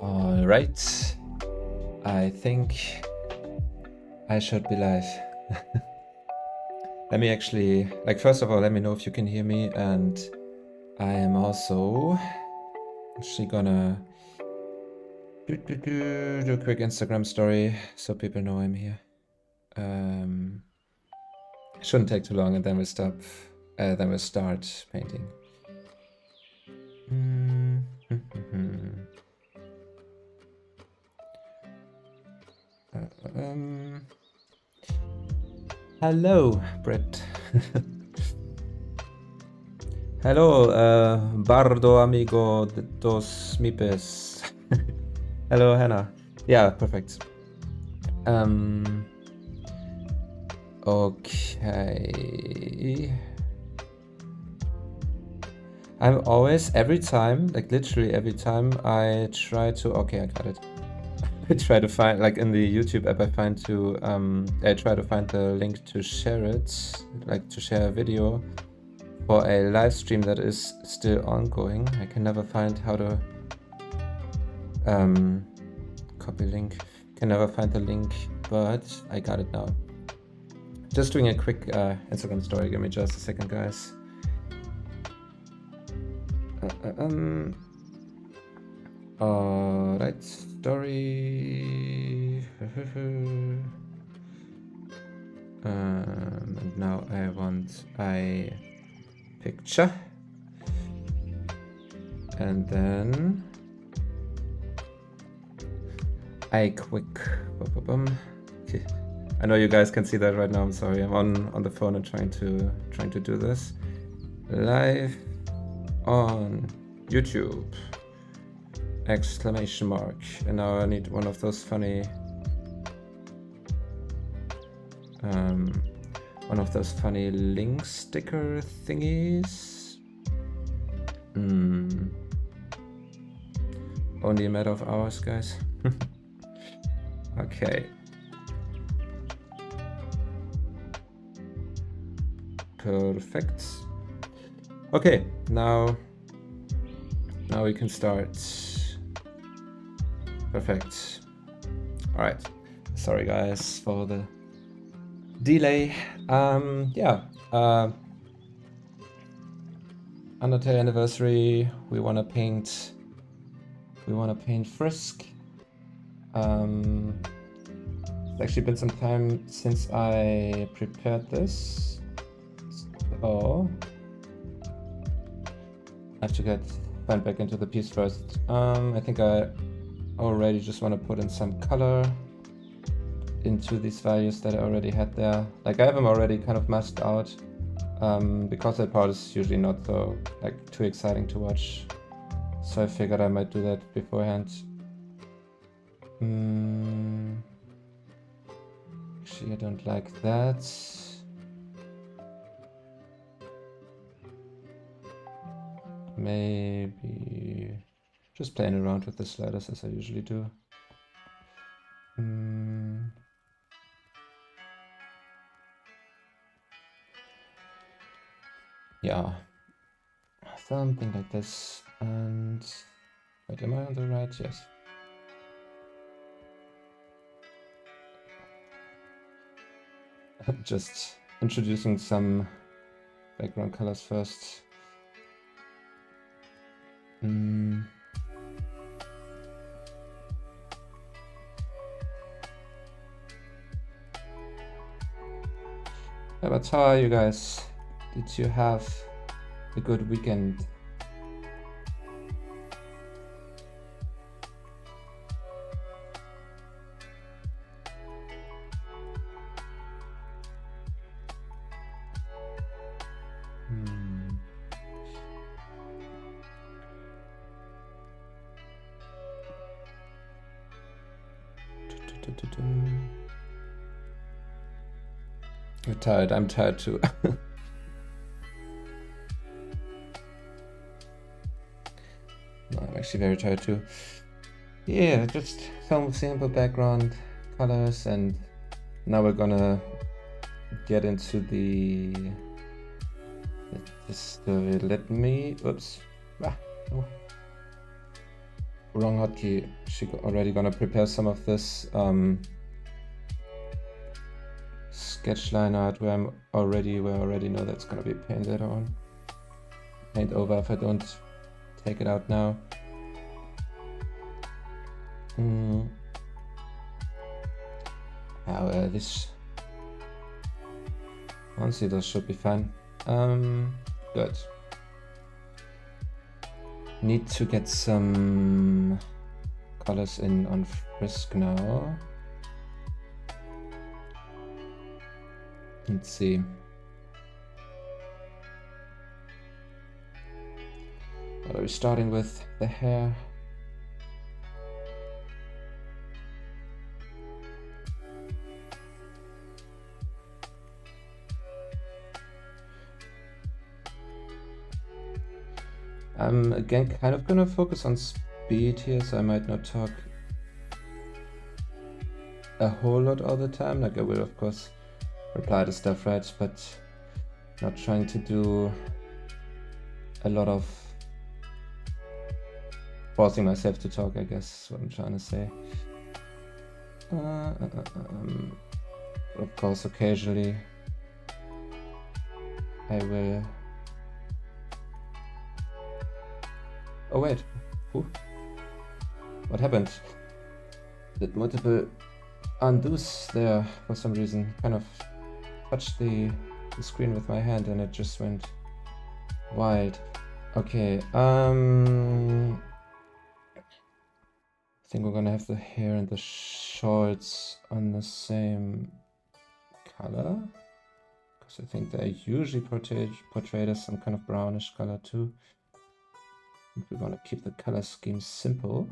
All right. I think I should be live. Let me actually, first of all, let me know if you can hear me. And I am also actually gonna do a quick Instagram story so people know I'm here. Shouldn't take too long, and then we'll stop. Then we'll start painting. Hello, Brett. Hello, Bardo amigo dos mipes. Hello, Hannah. Yeah, perfect. Okay. I'm always, every time, like literally every time I try to, okay, I got it. I try to find, like in the YouTube app, I try to find the link to share it, like to share a video for a live stream that is still ongoing. I can never find how to copy link. Can never find the link, but I got it now. Just doing a quick Instagram story. Give me just a second, guys. Alright, story. And now I want a picture. And then a quick. Okay. I know you guys can see that right now. I'm sorry. I'm on the phone and trying to do this live on YouTube. Exclamation mark. And now I need one of those funny link sticker thingies. Only a matter of hours, guys. Okay. Perfect. Okay, now we can start. Perfect. All right. Sorry, guys, for the delay. Undertale anniversary. We wanna paint Frisk. It's actually been some time since I prepared this, so I have to find back into the piece first. I think I already just want to put in some color into these values that I already had there. Like I have them already kind of masked out, because that part is usually not so too exciting to watch. So I figured I might do that beforehand. Actually, I don't like that. Maybe just playing around with the sliders as I usually do. Yeah, something like this. And wait, am I on the right? Yes. Just introducing some background colors first. Yeah, but how are you guys? Did you have a good weekend? You're tired. I'm tired too. No, I'm actually very tired too. Yeah, just some simple background colors, and now we're gonna get into the. Just let me. Oops. Oh. wrong hotkey. She already gonna prepare some of this sketch line art where I already know that's gonna be a pain later on. Paint over if I don't take it out now. Yeah, this honestly, this should be fine. Good. Need to get some colors in on Frisk now. Let's see. What are we starting with? The hair. I'm again kind of gonna focus on speed here, so I might not talk a whole lot all the time. Like I will of course reply to stuff, right? But not trying to do a lot of forcing myself to talk, I guess is what I'm trying to say. Of course, occasionally I will. Oh wait, ooh. What happened? Did multiple undos there for some reason. Kind of touched the screen with my hand and it just went wild. Okay, I think we're gonna have the hair and the shorts on the same color, because I think they're usually portrayed as some kind of brownish color too. We want to keep the color scheme simple.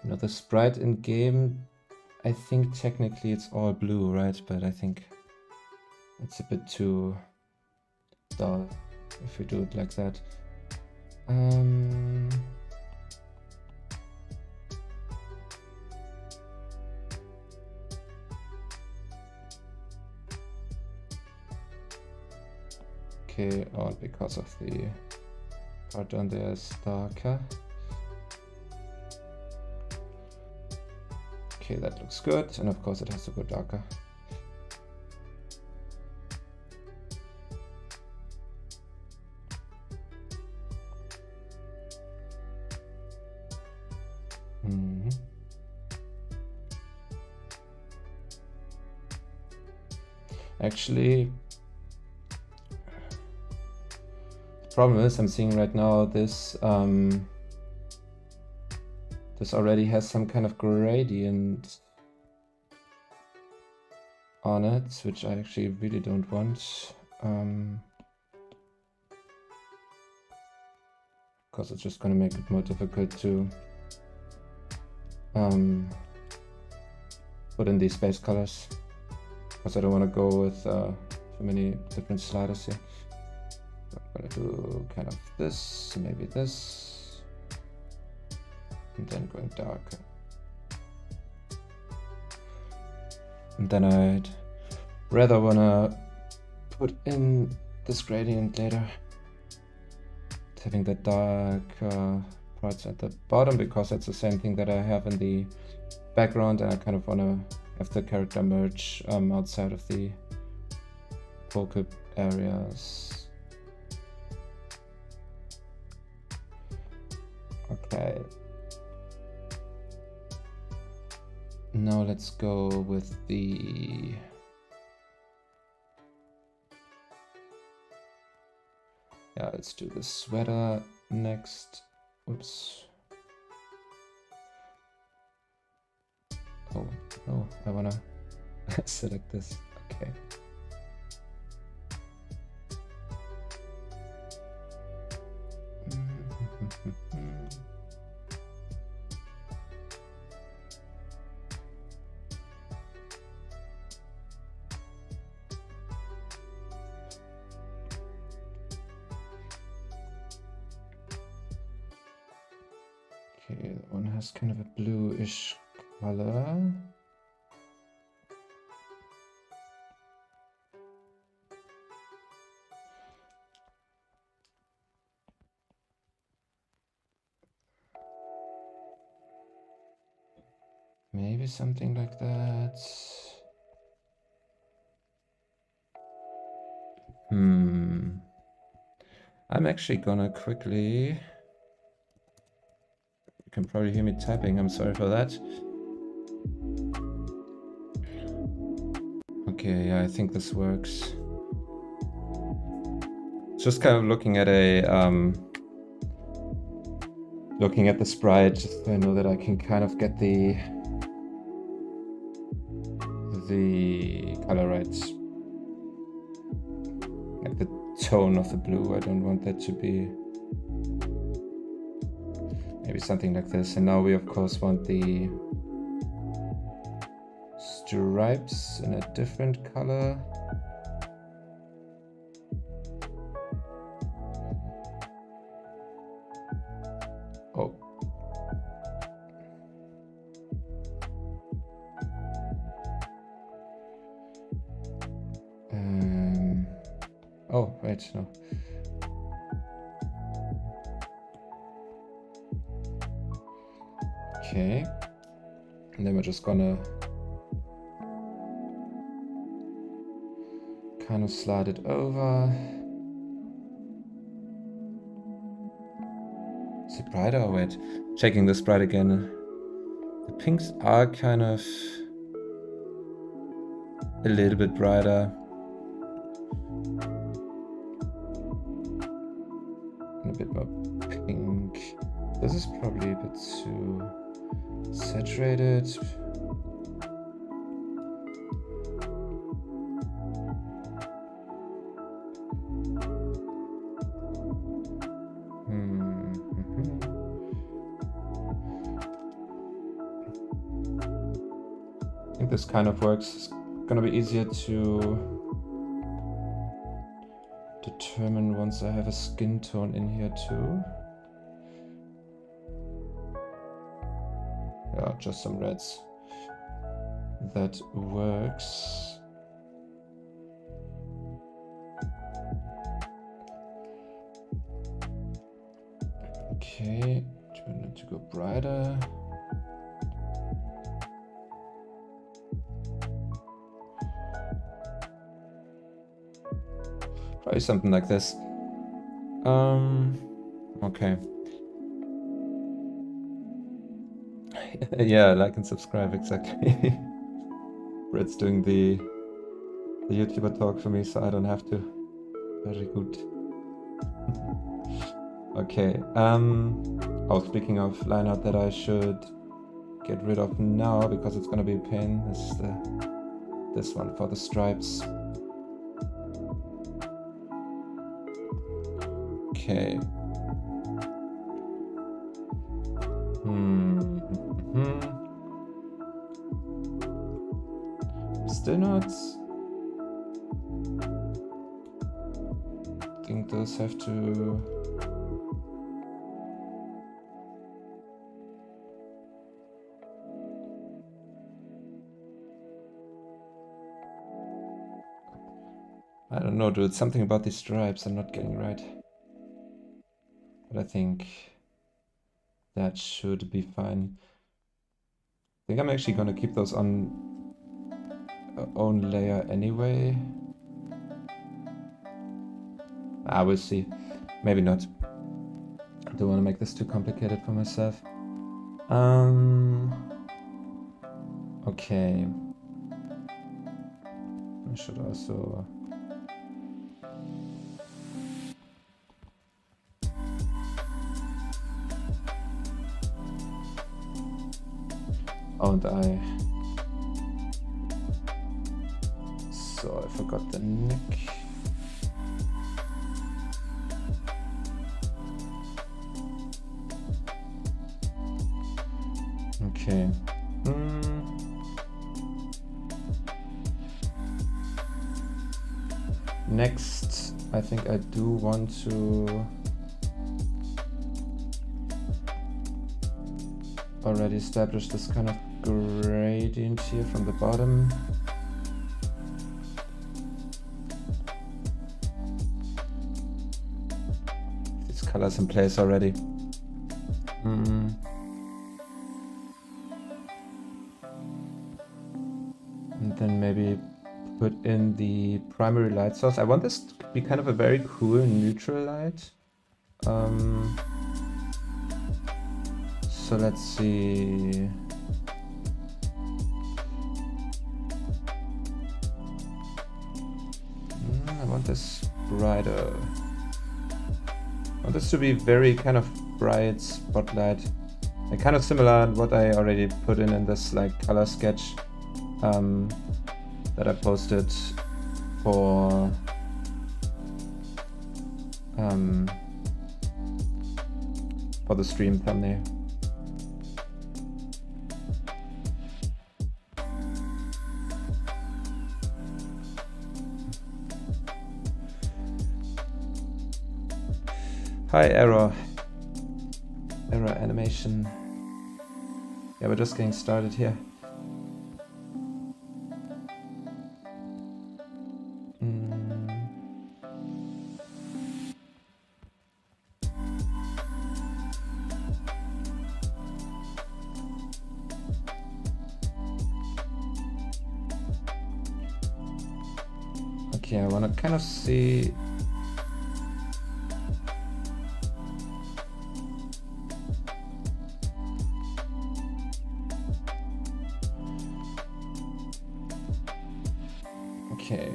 You know, the sprite in game, I think technically it's all blue, right? But I think it's a bit too dull if we do it like that. Okay, all because of the part on there is darker. Okay, that looks good, and of course it has to go darker. Actually, the problem is I'm seeing right now this this already has some kind of gradient on it, which I actually really don't want, because it's just going to make it more difficult to put in these base colors, because I don't want to go with too many different sliders here. I'm going to do kind of this, maybe this, and then going darker. And then I'd rather want to put in this gradient later, having the dark parts at the bottom, because that's the same thing that I have in the background, and I kind of want to have the character merge outside of the focal areas. Okay. Now let's go with the let's do the sweater next. Oops. Oh no, I wanna select this. Okay. Okay, that one has kind of a bluish color. Maybe something like that. I'm actually gonna quickly... You can probably hear me typing, I'm sorry for that. Okay, yeah, I think this works. Just kind of looking at looking at the sprite, just so I know that I can kind of get the color right. Like the tone of the blue, I don't want that to be maybe something like this. And now we of course want the stripes in a different color. Oh. Oh, wait, no. Okay. And then we're just gonna kind of slide it over. Is it brighter? Oh, wait. Checking the sprite again. The pinks are kind of a little bit brighter. And a bit more pink. This is probably a bit too saturated. I think this kind of works. It's gonna be easier to determine once I have a skin tone in here too. Yeah, just some reds. That works. Okay, do I need to go brighter? Probably something like this. Okay. Yeah, like and subscribe, exactly. Brett's doing the YouTuber talk for me, so I don't have to. Very good. Okay. Oh, speaking of line art that I should get rid of now because it's gonna be a pain. This is this one for the stripes. Okay. Still not. I think those have to. I don't know, dude. Something about these stripes I'm not getting right. But I think that should be fine. I think I'm actually gonna keep those on own layer anyway. I will see. Maybe not. I don't want to make this too complicated for myself. Okay. I should also... Oh, and So I forgot the neck. Okay. Next, I think I do want to already establish this kind of gradient here from the bottom. These colors in place already. Then maybe put in the primary light source. I want this to be kind of a very cool neutral light. So let's see. I want this brighter. I want this to be very kind of bright spotlight. Like kind of similar to what I already put in this like color sketch that I posted for the stream thumbnail. Hi, Error Animation. Yeah, we're just getting started here. Okay, I want to kind of see. Okay.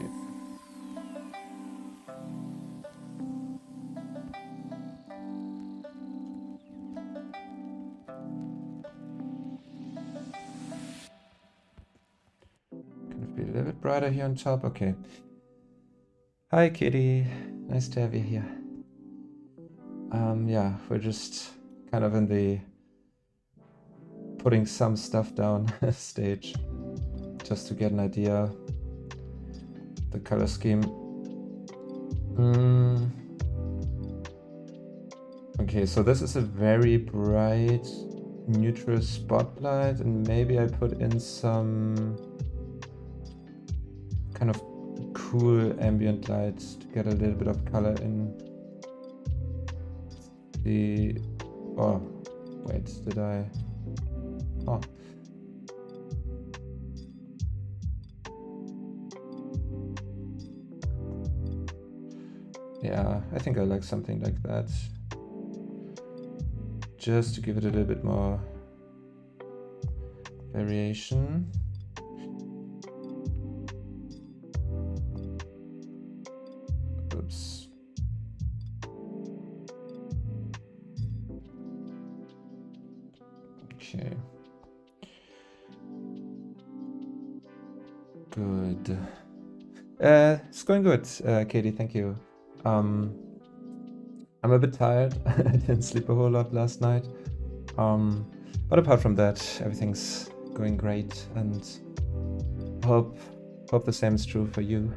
Kind of be a little bit brighter here on top. Okay. Hi, Kitty. Nice to have you here. Yeah, we're just kind of in the putting some stuff down stage, just to get an idea. The color scheme. Okay, so this is a very bright neutral spotlight, and maybe I put in some kind of cool ambient light to get a little bit of color in the... Oh, wait, did I... Oh. Yeah, I think I like something like that. Just to give it a little bit more variation. Oops. Okay. Good. It's going good, Katie, thank you. I'm a bit tired. I didn't sleep a whole lot last night. But apart from that, everything's going great, and hope the same is true for you.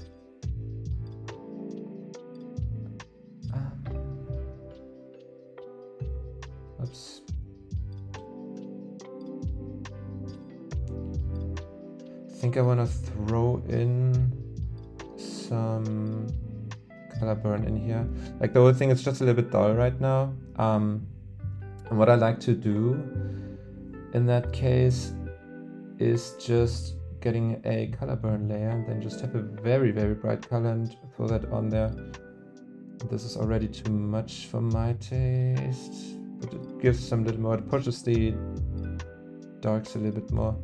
Oops. I think I want to throw in some color burn in here. Like the whole thing is just a little bit dull right now. And what I like to do in that case is just getting a color burn layer and then just have a very, very bright color and throw that on there. This is already too much for my taste, but it gives some little more, it pushes the darks a little bit more.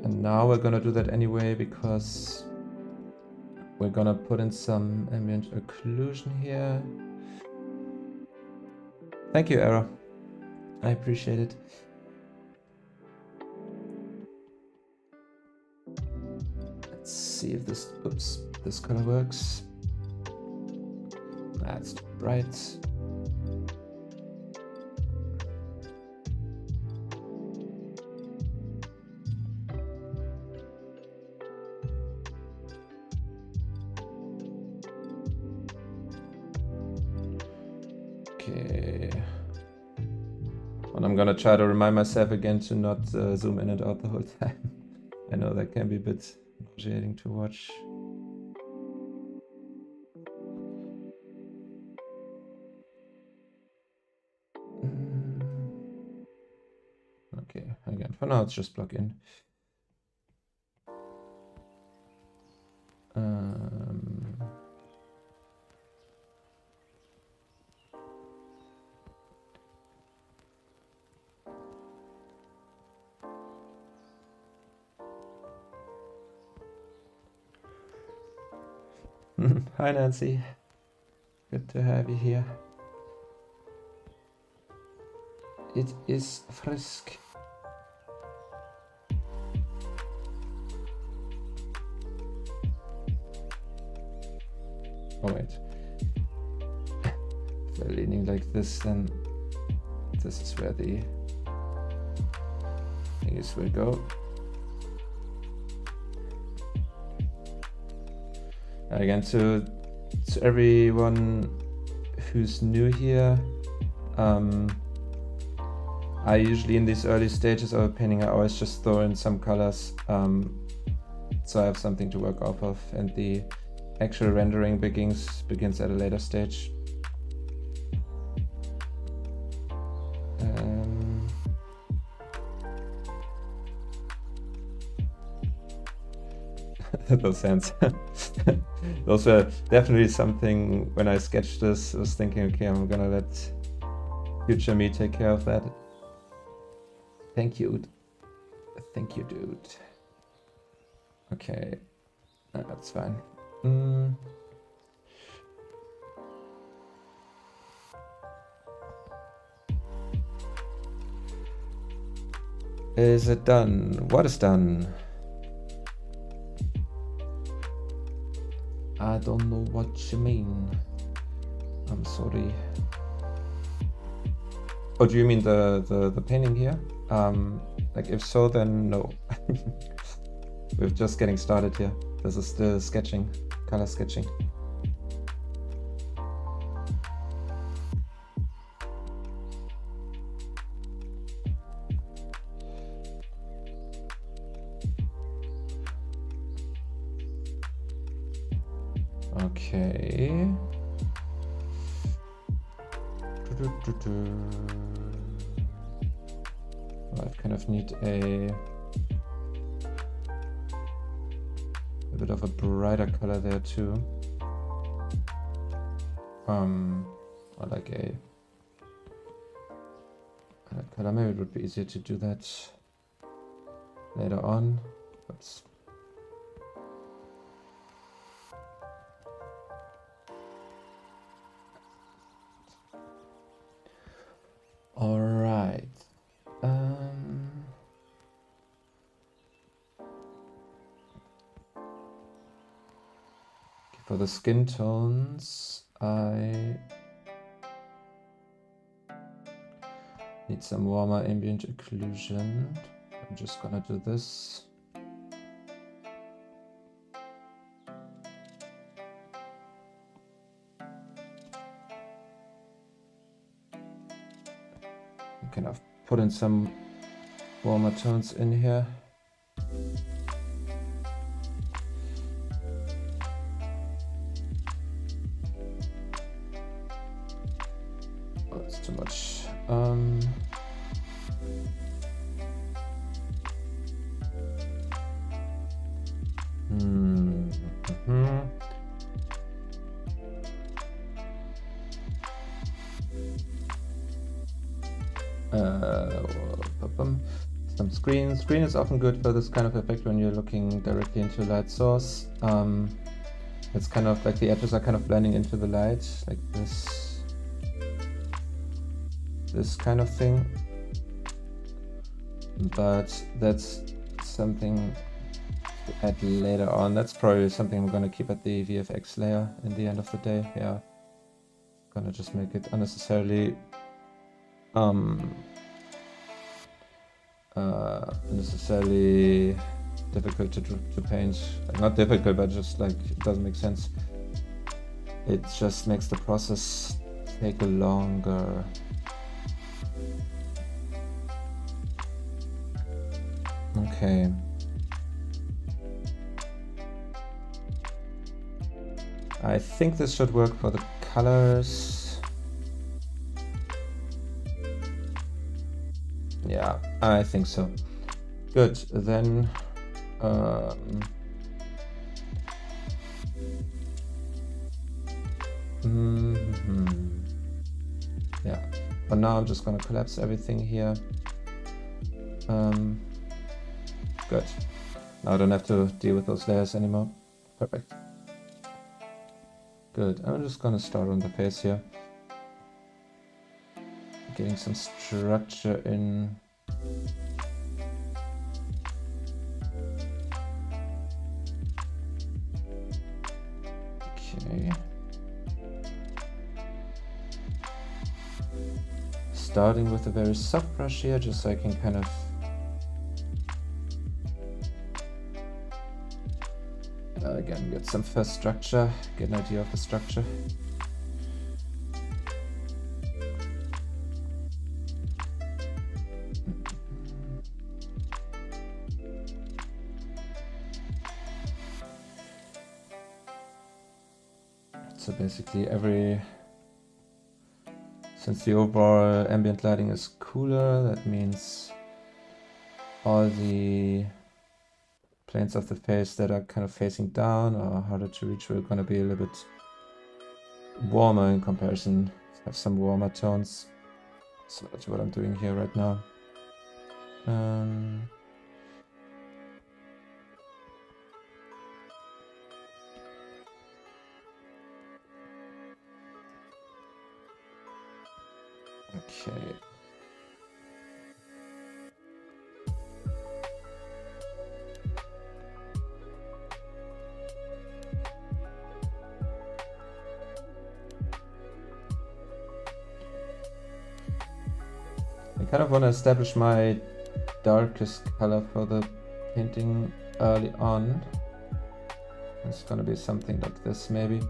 And now we're gonna do that anyway because we're gonna put in some ambient occlusion here. Thank you, Era. I appreciate it. Let's see if this, oops, this color works. That's too bright. Okay. And I'm gonna try to remind myself again to not zoom in and out the whole time. I know that can be a bit nauseating to watch. Okay, again, for now it's just plug in. Hi Nancy, good to have you here. It is Frisk. Oh wait. If they're leaning like this, then this is where the thingies will go. Again, to everyone who's new here, I usually in these early stages of a painting, I always just throw in some colors, so I have something to work off of, and the actual rendering begins at a later stage. Those hands. Those were definitely something when I sketched this. I was thinking, okay, I'm gonna let future me take care of that. Thank you. Thank you, dude. Okay, that's fine. Is it done? What is done? I don't know what you mean. I'm sorry. Oh, do you mean the painting here? Like if so, then no. We're just getting started here. This is the sketching, color sketching. Okay. I kind of need a bit of a brighter color there too. Or like a color. Maybe it would be easier to do that later on. But all right. For the skin tones, I need some warmer ambient occlusion. I'm just gonna do this. Kind of put in some warmer tones in here. Oh, that's too much. Some screen. Screen is often good for this kind of effect when you're looking directly into a light source. It's kind of like the edges are kind of blending into the light, like this kind of thing. But that's something to add later on. That's probably something I'm gonna keep at the VFX layer in the end of the day. Yeah, gonna just make it unnecessarily necessarily difficult to paint. Like, not difficult, but just like it doesn't make sense. It just makes the process take longer. Okay. I think this should work for the colors. Yeah, I think so. Good, then Yeah, for now I'm just gonna collapse everything here. Good. Now I don't have to deal with those layers anymore. Perfect. Good. I'm just gonna start on the face here. Getting some structure in. Okay. Starting with a very soft brush here, just so I can kind of again get some first structure, get an idea of the structure. So basically since the overall ambient lighting is cooler, that means all the planes of the face that are kind of facing down or harder to reach are going to be a little bit warmer in comparison, have some warmer tones. So that's what I'm doing here right now. Okay. I kind of want to establish my darkest color for the painting early on. It's gonna be something like this maybe.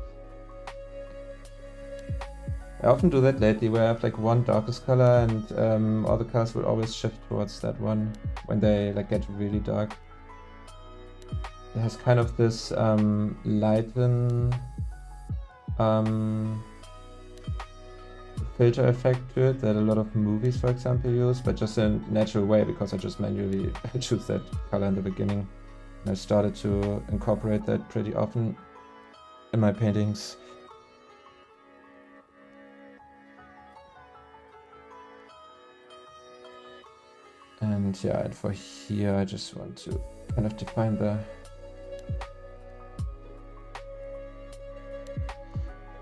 I often do that lately where I have like one darkest color and all the colors will always shift towards that one when they like get really dark. It has kind of this lighten filter effect to it that a lot of movies, for example, use, but just in a natural way because I just manually choose that color in the beginning. And I started to incorporate that pretty often in my paintings. And yeah, and for here I just want to kind of define the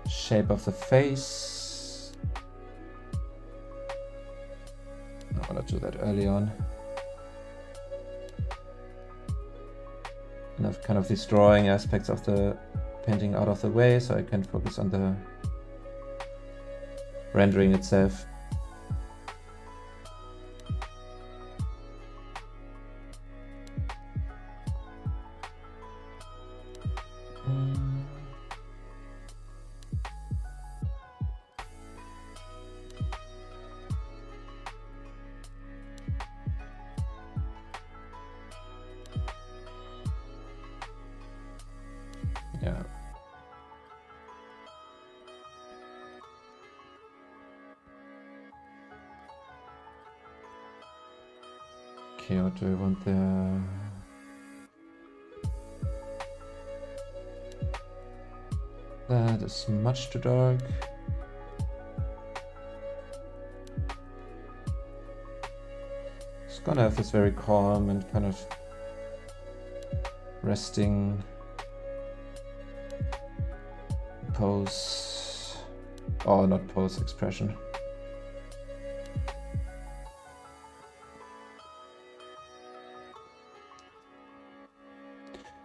shape of the face. I want to do that early on. And have kind of these drawing aspects of the painting out of the way so I can focus on the rendering itself. Yeah. Okay, what do I want there? That is much too dark. It's gonna have this very calm and kind of resting pose, or not pose, expression.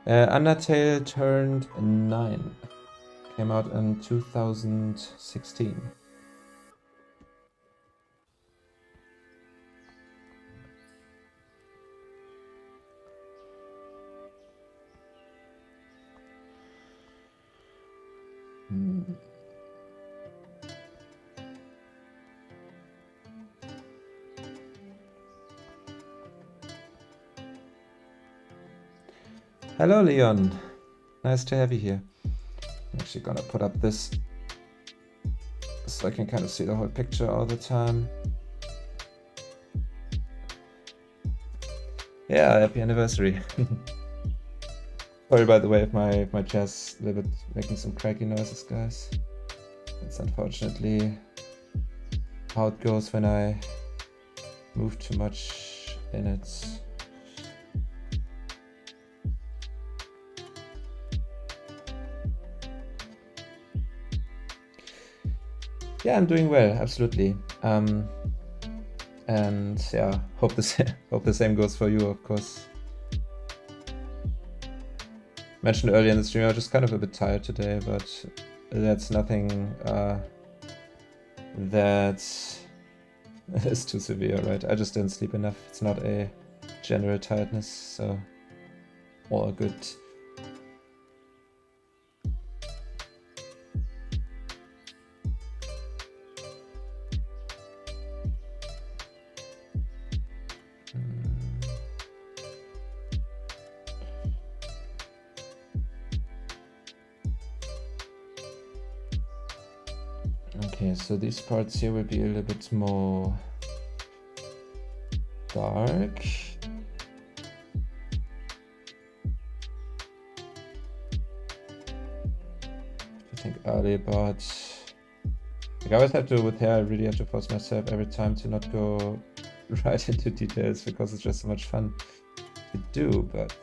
Undertale turned 9. Came out in 2016. Hello, Leon. Nice to have you here. I'm actually gonna put up this so I can kind of see the whole picture all the time. Yeah, happy anniversary. Sorry, by the way, if my chair's a little bit making some cracky noises, guys. It's unfortunately how it goes when I move too much in it. Yeah, I'm doing well, absolutely. And yeah, hope the same goes for you, of course. Mentioned earlier in the stream, I was just kind of a bit tired today, but that's nothing that is too severe, right? I just didn't sleep enough. It's not a general tiredness, so all good. Okay, so these parts here will be a little bit more dark. I think early about, like I always have to, with hair, I really have to force myself every time to not go right into details because it's just so much fun to do, but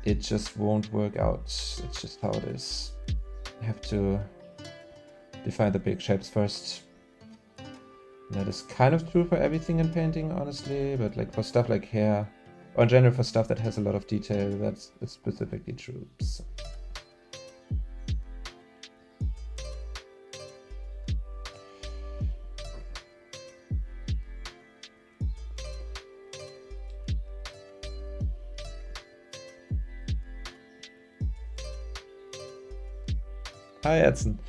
it just won't work out. It's just how it is. You have to define the big shapes first. And that is kind of true for everything in painting, honestly, but like for stuff like hair, or in general for stuff that has a lot of detail, that's specifically true. So. Hi Edson.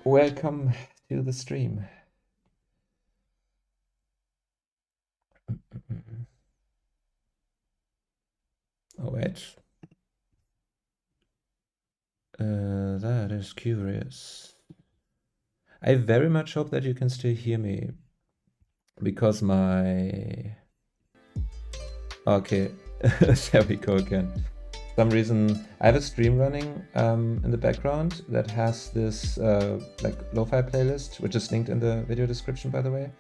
Welcome to the stream. Oh wait. That is curious. I very much hope that you can still hear me. Because my... Okay, there we go again. For some reason, I have a stream running in the background that has this like lo-fi playlist, which is linked in the video description, by the way.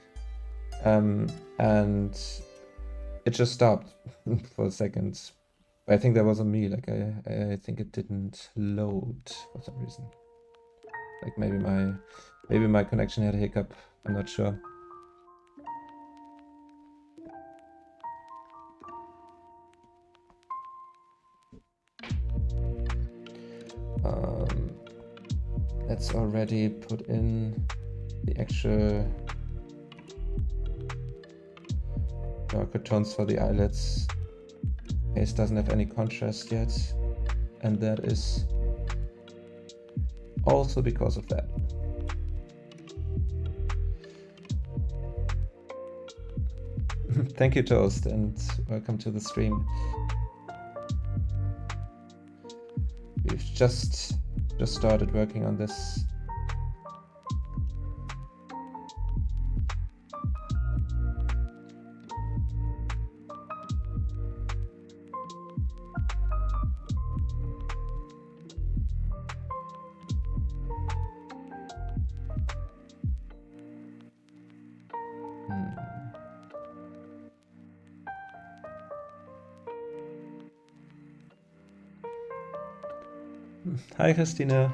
And it just stopped for a second. I think that was on me, like I think it didn't load for some reason. Like maybe my connection had a hiccup, I'm not sure. Let's already put in the actual darker tones for the eyelids. Face doesn't have any contrast yet, and that is also because of that. Thank you, Toast, and welcome to the stream. We've just started working on this. Hi, Christina.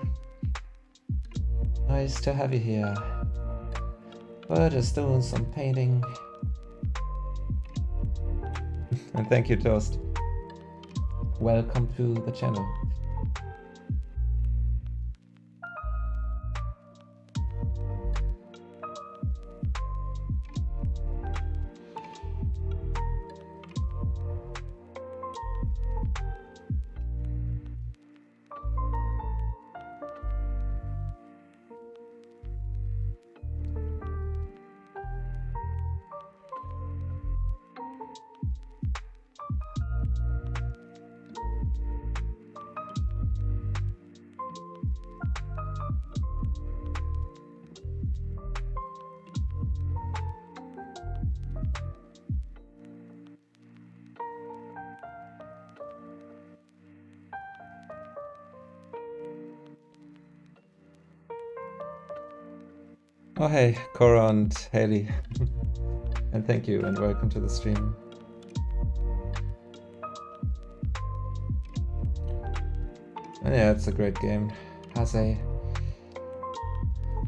Nice to have you here. We're just doing some painting. And thank you, Toast. Welcome to the channel. Oh hey, Cora and Haley. And thank you and welcome to the stream. And yeah, it's a great game. Has a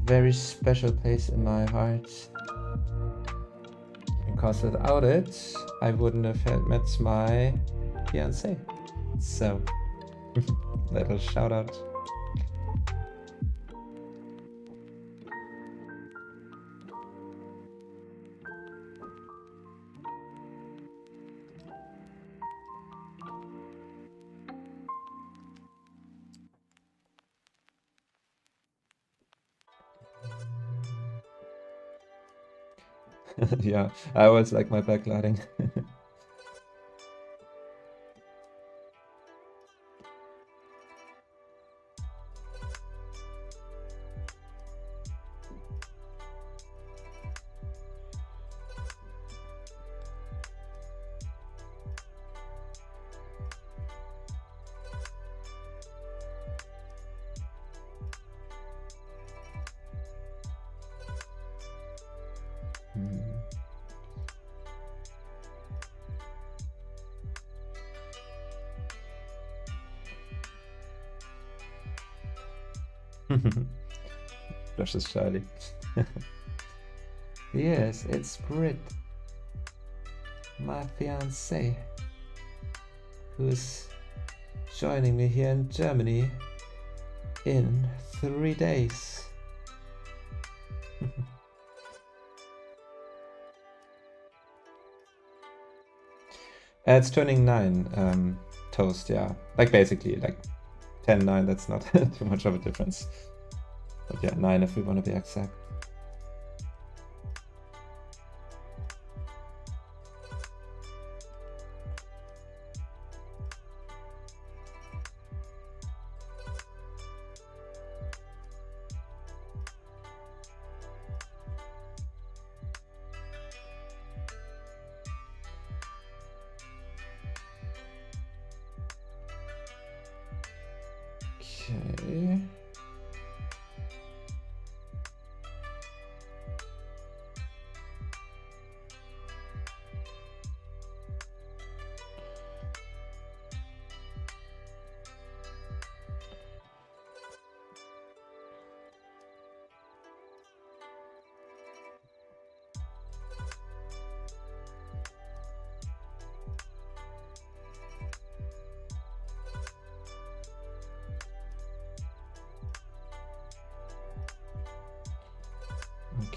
very special place in my heart. Because without it, I wouldn't have met my fiancé. So, little shout out. Yeah, I always like my backlighting. Precious Charlie. Yes, it's Brit, my fiancé, who's joining me here in Germany in 3 days. It's turning 9, Toast, yeah. Like basically, like 10-9, that's not too much of a difference. But yeah, 9 if we want to be exact. Okay.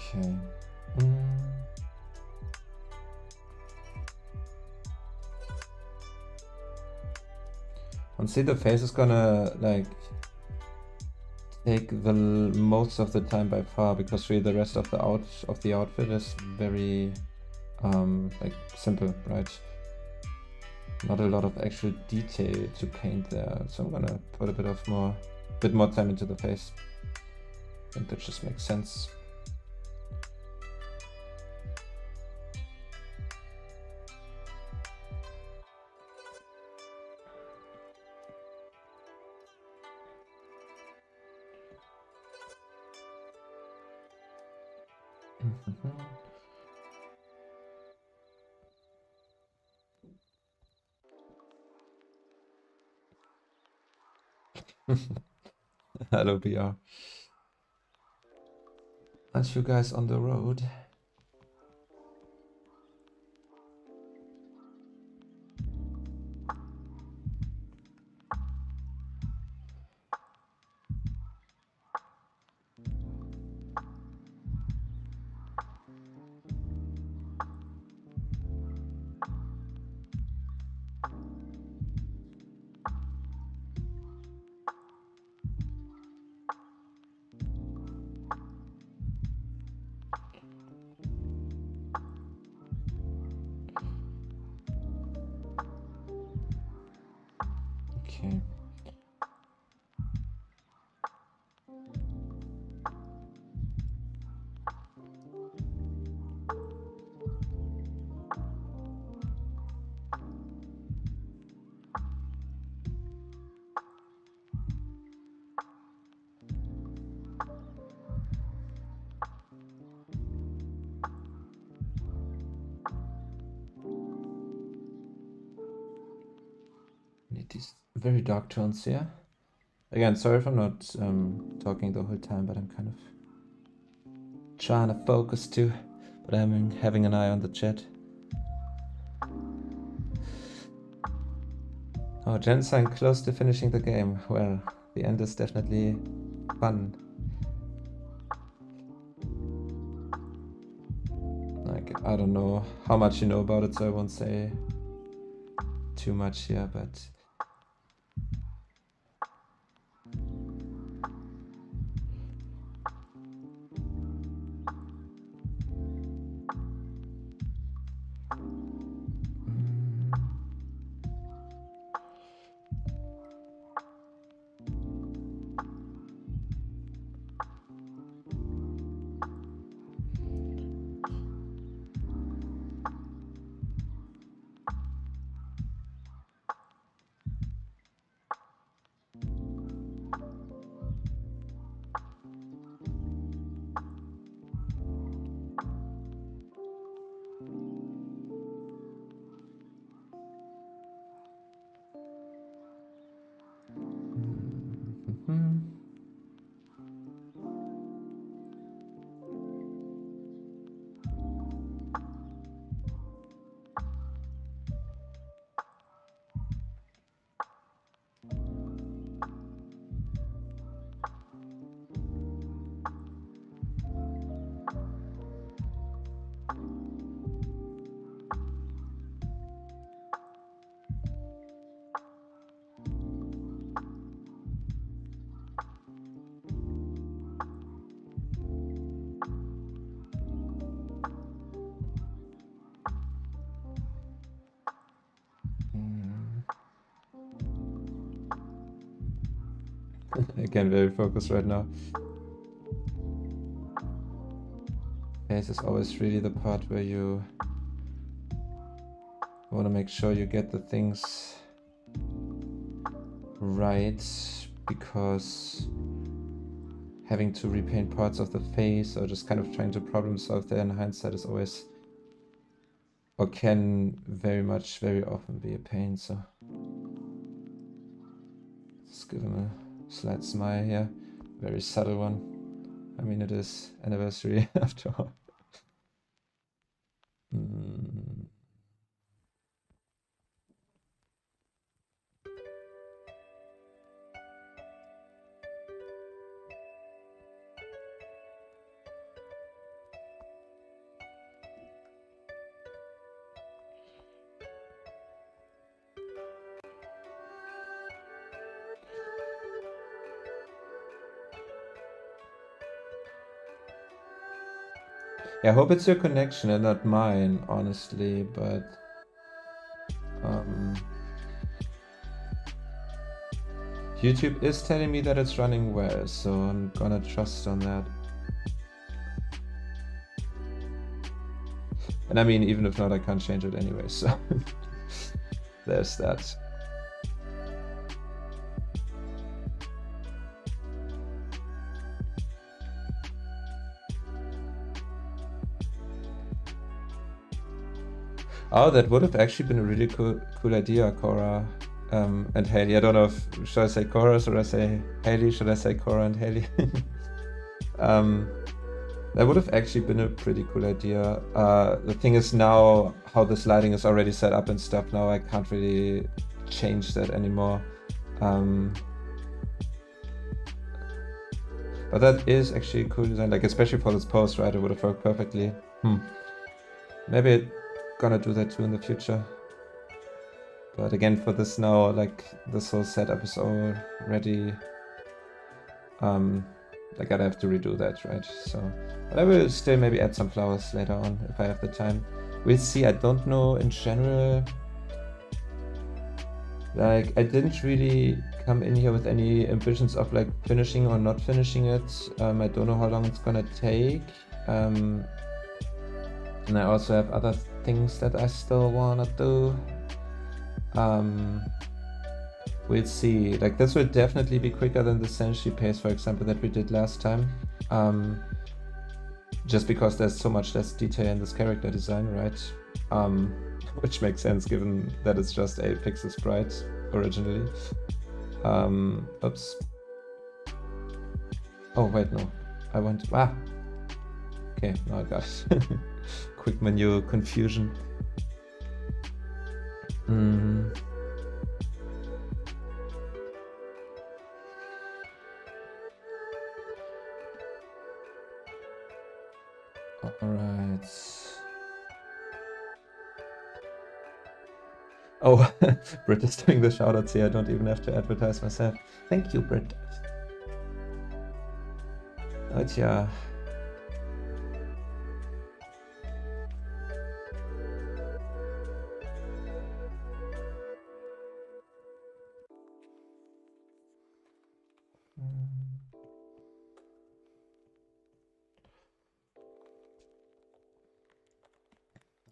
Okay. And see, the face is gonna like take the most of the time by far, because really the rest of the outfit is very like simple, right? Not a lot of actual detail to paint there, so I'm gonna put a bit more time into the face. I think that just makes sense. Hello, BR. Aren't you guys on the road? Okay. these very dark tones here. Again, sorry if I'm not talking the whole time, but I'm kind of trying to focus too. But I'm having an eye on the chat. Oh, Jensen close to finishing the game. Well, the end is definitely fun. Like, I don't know how much you know about it, so I won't say too much here, but again, very focused right now. Face is always really the part where you want to make sure you get the things right, because having to repaint parts of the face or just kind of trying to problem solve there in hindsight is always, or can very often be a pain. So let's give him a slight smile here, very subtle one. I mean, it is anniversary after all. Yeah, I hope it's your connection and not mine, honestly, but YouTube is telling me that it's running well, so I'm gonna trust on that. And I mean, even if not, I can't change it anyway, so there's that. Oh, that would have actually been a really cool idea, Cora and Haley. I don't know if, should I say Cora or should I say Haley? Should I say Cora and Haley? That would have actually been a pretty cool idea. The thing is now, how this lighting is already set up and stuff, now I can't really change that anymore. But that is actually a cool design, like especially for this pose, right? It would have worked perfectly. Maybe gonna do that too in the future. But again, for this now, like this whole setup is already like I'd have to redo that, right? So, but I will still maybe add some flowers later on if I have the time. We'll see. I don't know in general. Like, I didn't really come in here with any ambitions of like finishing or not finishing it. I don't know how long it's gonna take. And I also have other things that I still wanna do. We'll see. Like, this will definitely be quicker than the Senshi pace, for example, that we did last time. Just because there's so much less detail in this character design, right? Which makes sense given that it's just a pixel sprite. originally. Oops. Oh wait, no. I want okay, now I got it. Quick menu confusion. Alright. Oh, Britt is doing the shoutouts here. I don't even have to advertise myself. Thank you, Britt. Right, yeah.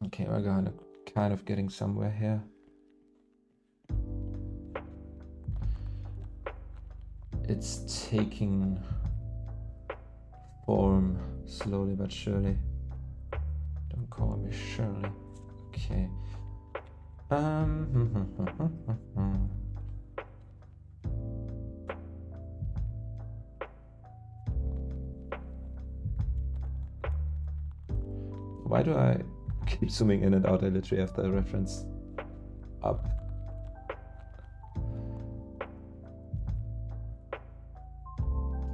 Okay, we're kind of getting somewhere here. It's taking form slowly but surely. Don't call me Shirley. Okay. Why do I keep zooming in and out? I literally have the reference up.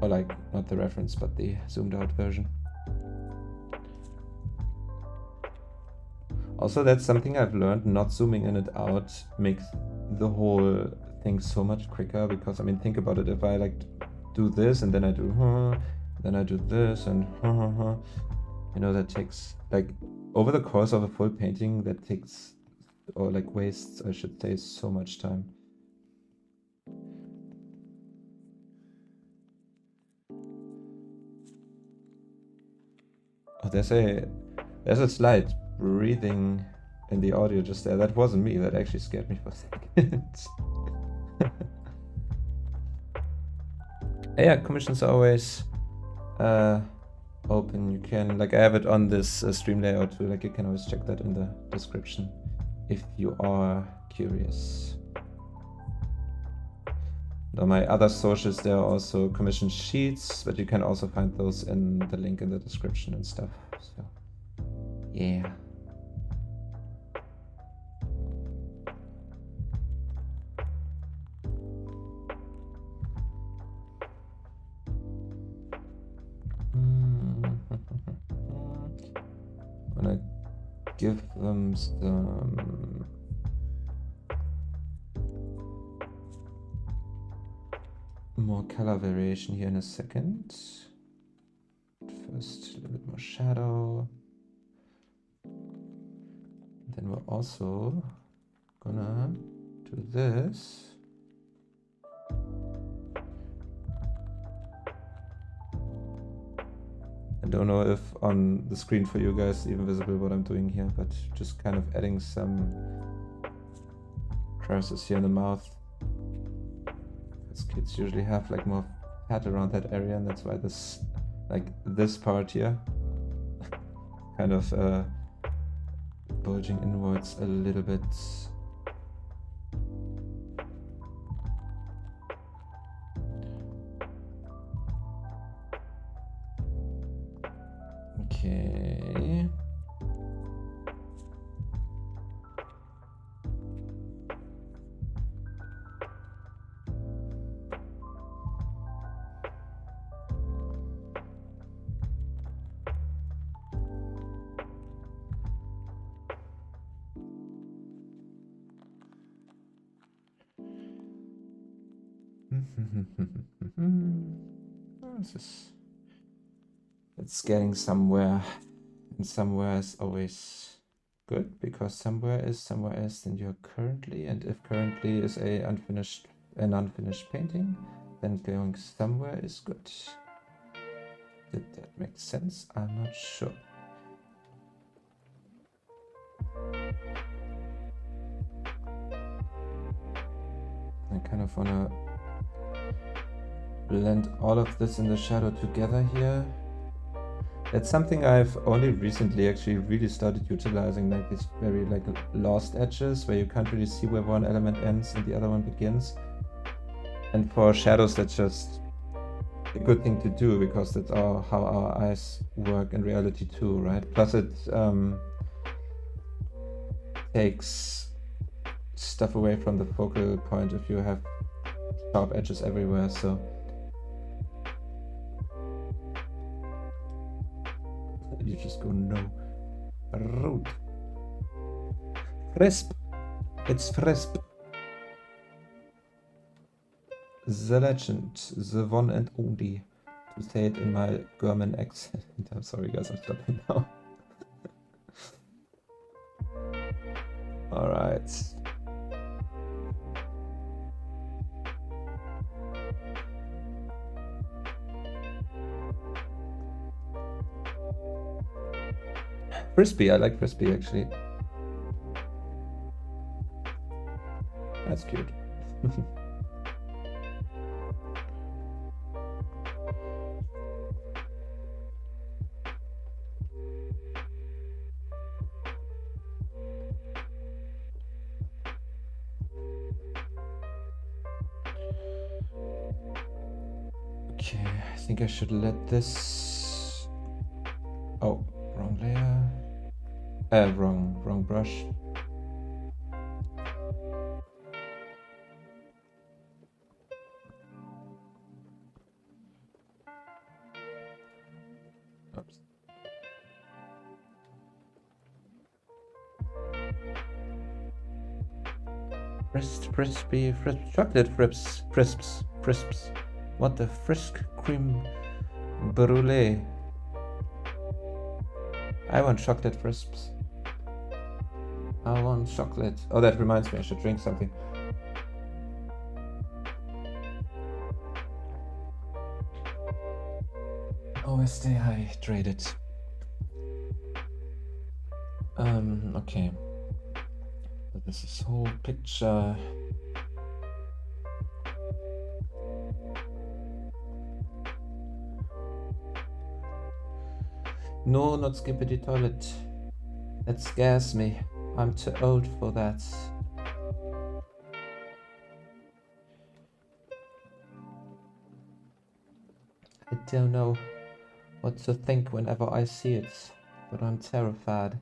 Or like, not the reference, but the zoomed out version. Also, that's something I've learned, not zooming in and out makes the whole thing so much quicker, because I mean, think about it, if I like do this and then I do then I do this and you know, that takes like over the course of a full painting, that takes, or like wastes, I should say, so much time. Oh, there's a slight breathing in the audio just there. That wasn't me. That actually scared me for a second. Yeah, commissions are always open. You can, like, I have it on this stream layout too. Like, you can always check that in the description if you are curious. On my other socials, there are also commission sheets, but you can also find those in the link in the description and stuff. So, yeah. I'm gonna give them some more color variation here in a second. First, a little bit more shadow. Then we're also gonna do this. I don't know if on the screen for you guys is even visible what I'm doing here, but just kind of adding some crosses here in the mouth. Because kids usually have like more fat around that area, and that's why this, like this part here, kind of bulging inwards a little bit. Okay. It's getting somewhere, and somewhere is always good, because somewhere is somewhere else than you're currently, and if currently is an unfinished painting, then going somewhere is good. Did that make sense? I'm not sure. I kind of want to blend all of this in the shadow together here. That's something I've only recently actually really started utilizing, like these very like lost edges where you can't really see where one element ends and the other one begins. And for shadows, that's just a good thing to do because that's how our eyes work in reality too, right? Plus it takes stuff away from the focal point if you have sharp edges everywhere, so. You just go no. Rude. Frisp. It's Frisp. The legend, the one and only. To say it in my German accent. I'm sorry guys, I'm stopping now. Alright. Frisbee, I like Frisbee actually. That's cute. Okay, I think I should let this... Oh, wrong layer. Wrong brush. Oops. Crispy, chocolate crisps. What the Frisk cream brulee? I want chocolate crisps. I want chocolate. Oh, that reminds me, I should drink something. Always stay hydrated. Okay. This is whole picture. No, not skippity toilet. That scares me. I'm too old for that. I don't know what to think whenever I see it, but I'm terrified.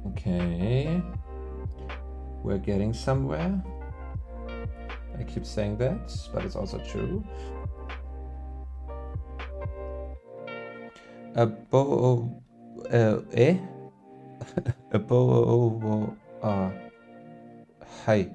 Okay, we're getting somewhere. I keep saying that, but it's also true. A bow, a bow, hi.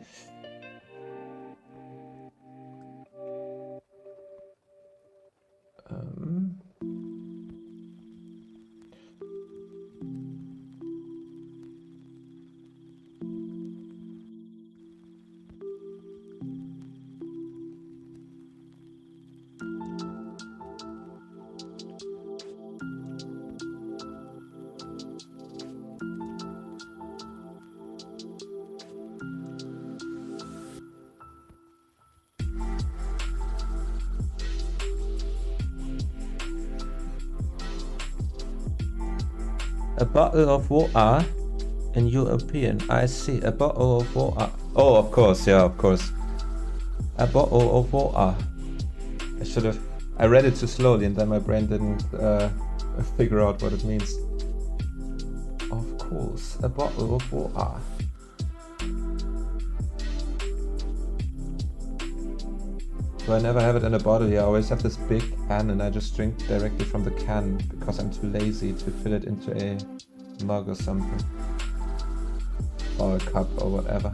A bottle of water in European. I see. A bottle of water. Oh, of course. Yeah, of course. A bottle of water. I should have. I read it too slowly and then my brain didn't figure out what it means. Of course. A bottle of water. So I never have it in a bottle here. I always have this big can and I just drink directly from the can because I'm too lazy to fill it into a mug or something. Or a cup or whatever.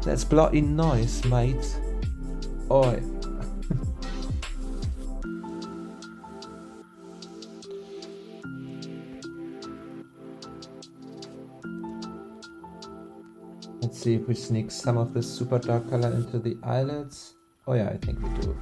That's bloody nice, mate. Oi. Let's see if we sneak some of this super dark color into the eyelids. Oh yeah, I think we do.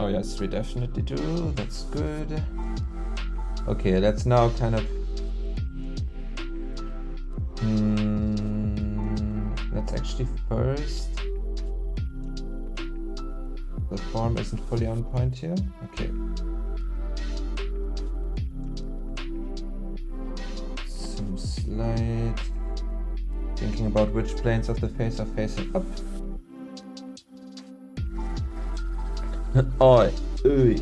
Oh yes, we definitely do. That's good. Okay, let's now kind of... let's actually first... The form isn't fully on point here. Okay. Some slide. Thinking about which planes of the face are facing up. Oi. Ui.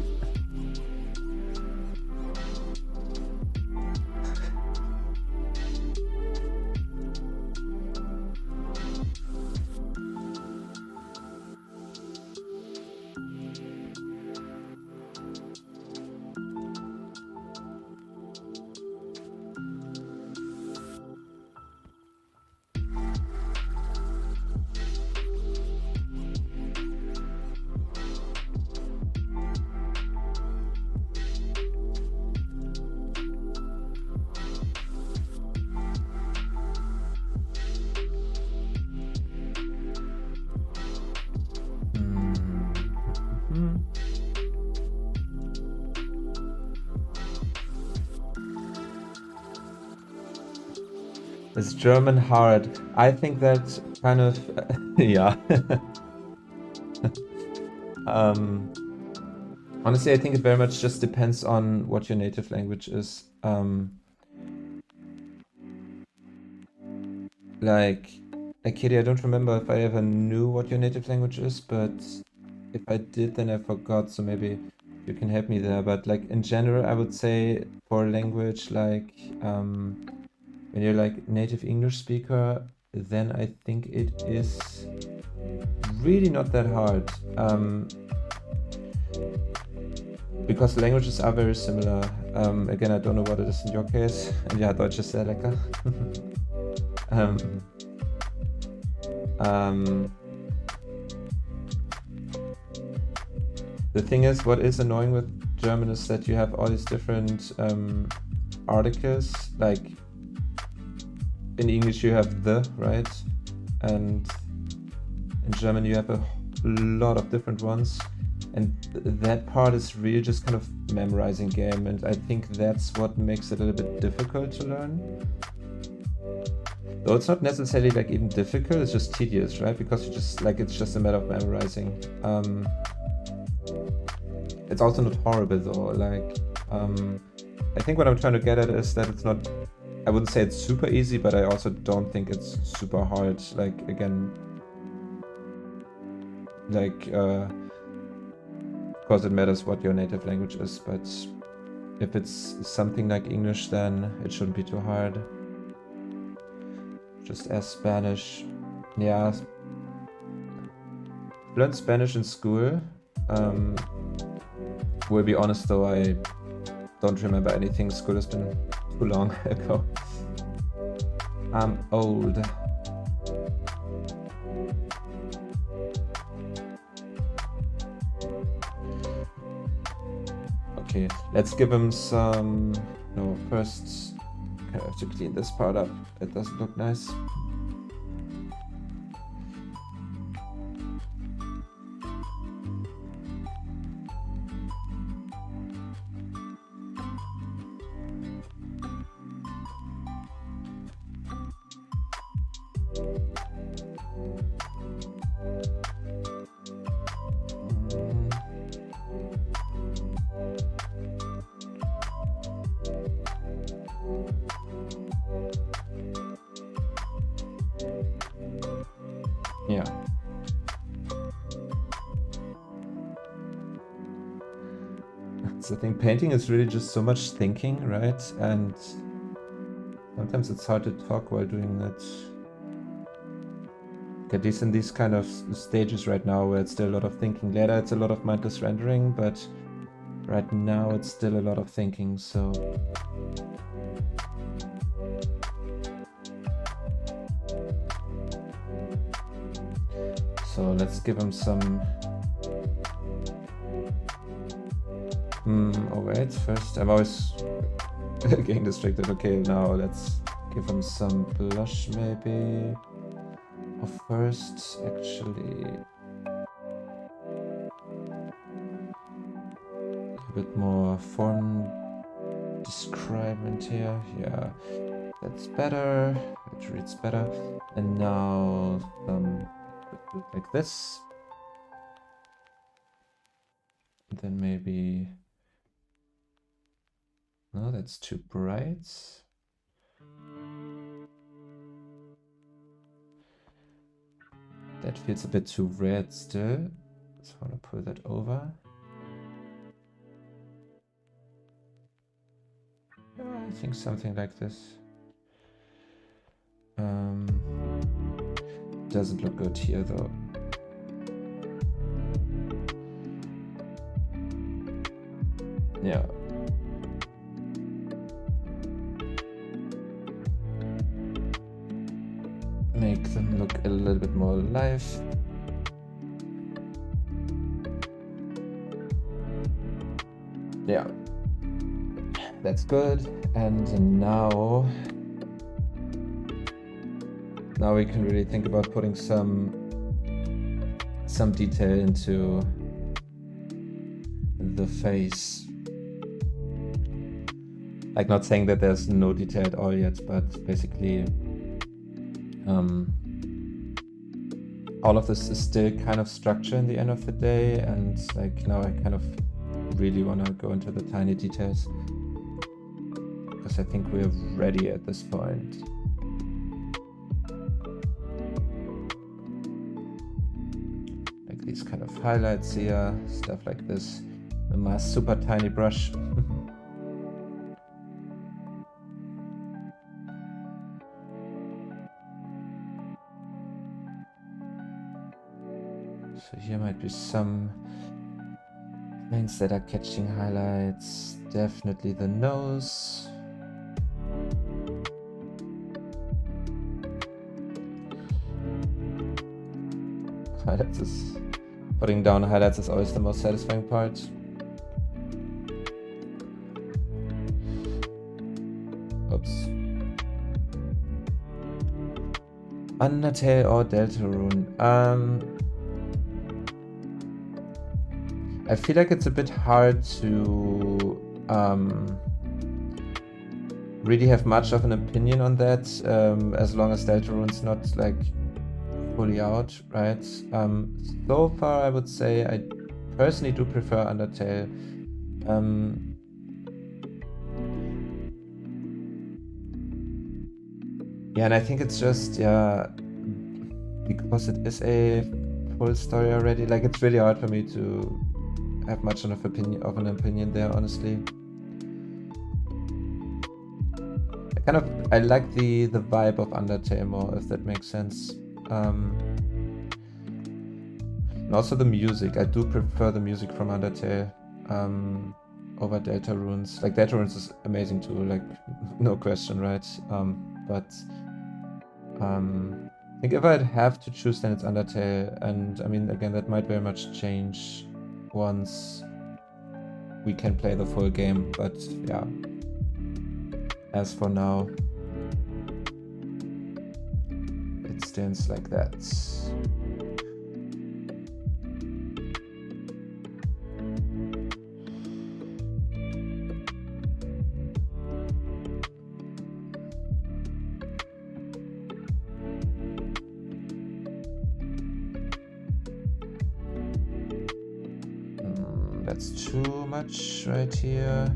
Is German hard? I think that kind of... yeah. Honestly, I think it very much just depends on what your native language is. Like, Akiri, I don't remember if I ever knew what your native language is, but if I did, then I forgot, so maybe you can help me there. But like in general, I would say for a language like when you're like native English speaker, then I think it is really not that hard. Because languages are very similar. Again, I don't know what it is in your case. Ja, Deutsch ist sehr lecker. The thing is, what is annoying with German is that you have all these different articles. Like in English you have the, right? And in German you have a lot of different ones. And that part is really just kind of memorizing game, and I think that's what makes it a little bit difficult to learn. Though it's not necessarily like even difficult, it's just tedious, right? Because you just like, it's just a matter of memorizing. It's also not horrible though. Like, I think what I'm trying to get at is that it's not, I wouldn't say it's super easy, but I also don't think it's super hard. Like, again, like, of course it matters what your native language is, but if it's something like English, then it shouldn't be too hard. Just as Spanish. Yeah. Learned Spanish in school. Will be honest though, I don't remember anything. School has been too long ago. I'm old. Okay, let's give him some... No, first I have to clean this part up. It doesn't look nice. Yeah. So I think painting is really just so much thinking, right? And sometimes it's hard to talk while doing that. At least in these kind of stages right now where it's still a lot of thinking. Later it's a lot of mindless rendering, but right now it's still a lot of thinking, so... So let's give him some... oh wait, first I'm always getting distracted. Okay, now let's give him some blush maybe. Or first, actually... a bit more form describement here. Yeah, that's better. It reads better. And now like this. And then maybe... No, that's too bright. That feels a bit too red still. So I want to pull that over. I think something like this. Doesn't look good here though. Yeah. Make them look a little bit more alive. Yeah. That's good. And now we can really think about putting some detail into the face. Like, not saying that there's no detail at all yet, but basically all of this is still kind of structure in the end of the day, and like now I kind of really want to go into the tiny details because I think we're ready at this point. Like these kind of highlights here, stuff like this. My super tiny brush. So here might be some things that are catching highlights. Definitely the nose. Highlights is... Putting down highlights is always the most satisfying part. Oops. Undertale or Deltarune? I feel like it's a bit hard to really have much of an opinion on that, as long as Deltarune's not like fully out, right? So far I would say I personally do prefer Undertale. Yeah, and I think it's just, yeah, because it is a full story already, like it's really hard for me to have much of an opinion there, honestly. I like the vibe of Undertale more, if that makes sense. And also the music. I do prefer the music from Undertale over Deltarune's. Like Deltarune's is amazing too, like no question, right? But I think if I'd have to choose, then it's Undertale, and I mean, again, that might very much change once we can play the full game, but yeah, as for now, it stands like that. That's too much right here.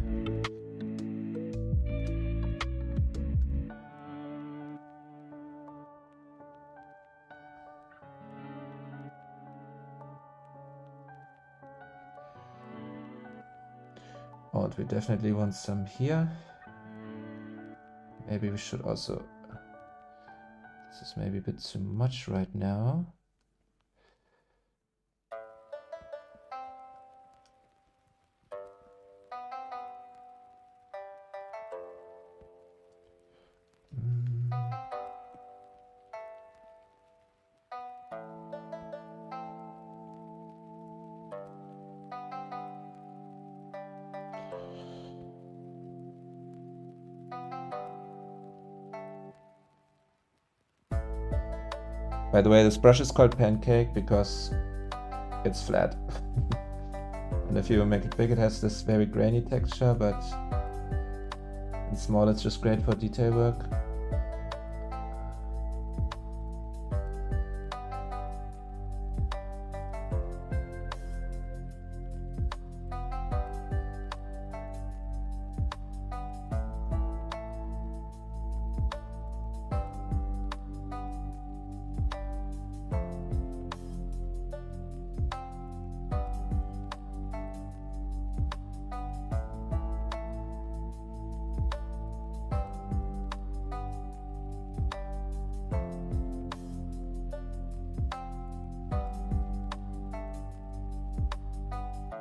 Oh, and we definitely want some here. Maybe we should also... This is maybe a bit too much right now. By the way, this brush is called Pancake because it's flat. And And if you make it big, it has this very grainy texture, but in small, it's just great for detail work.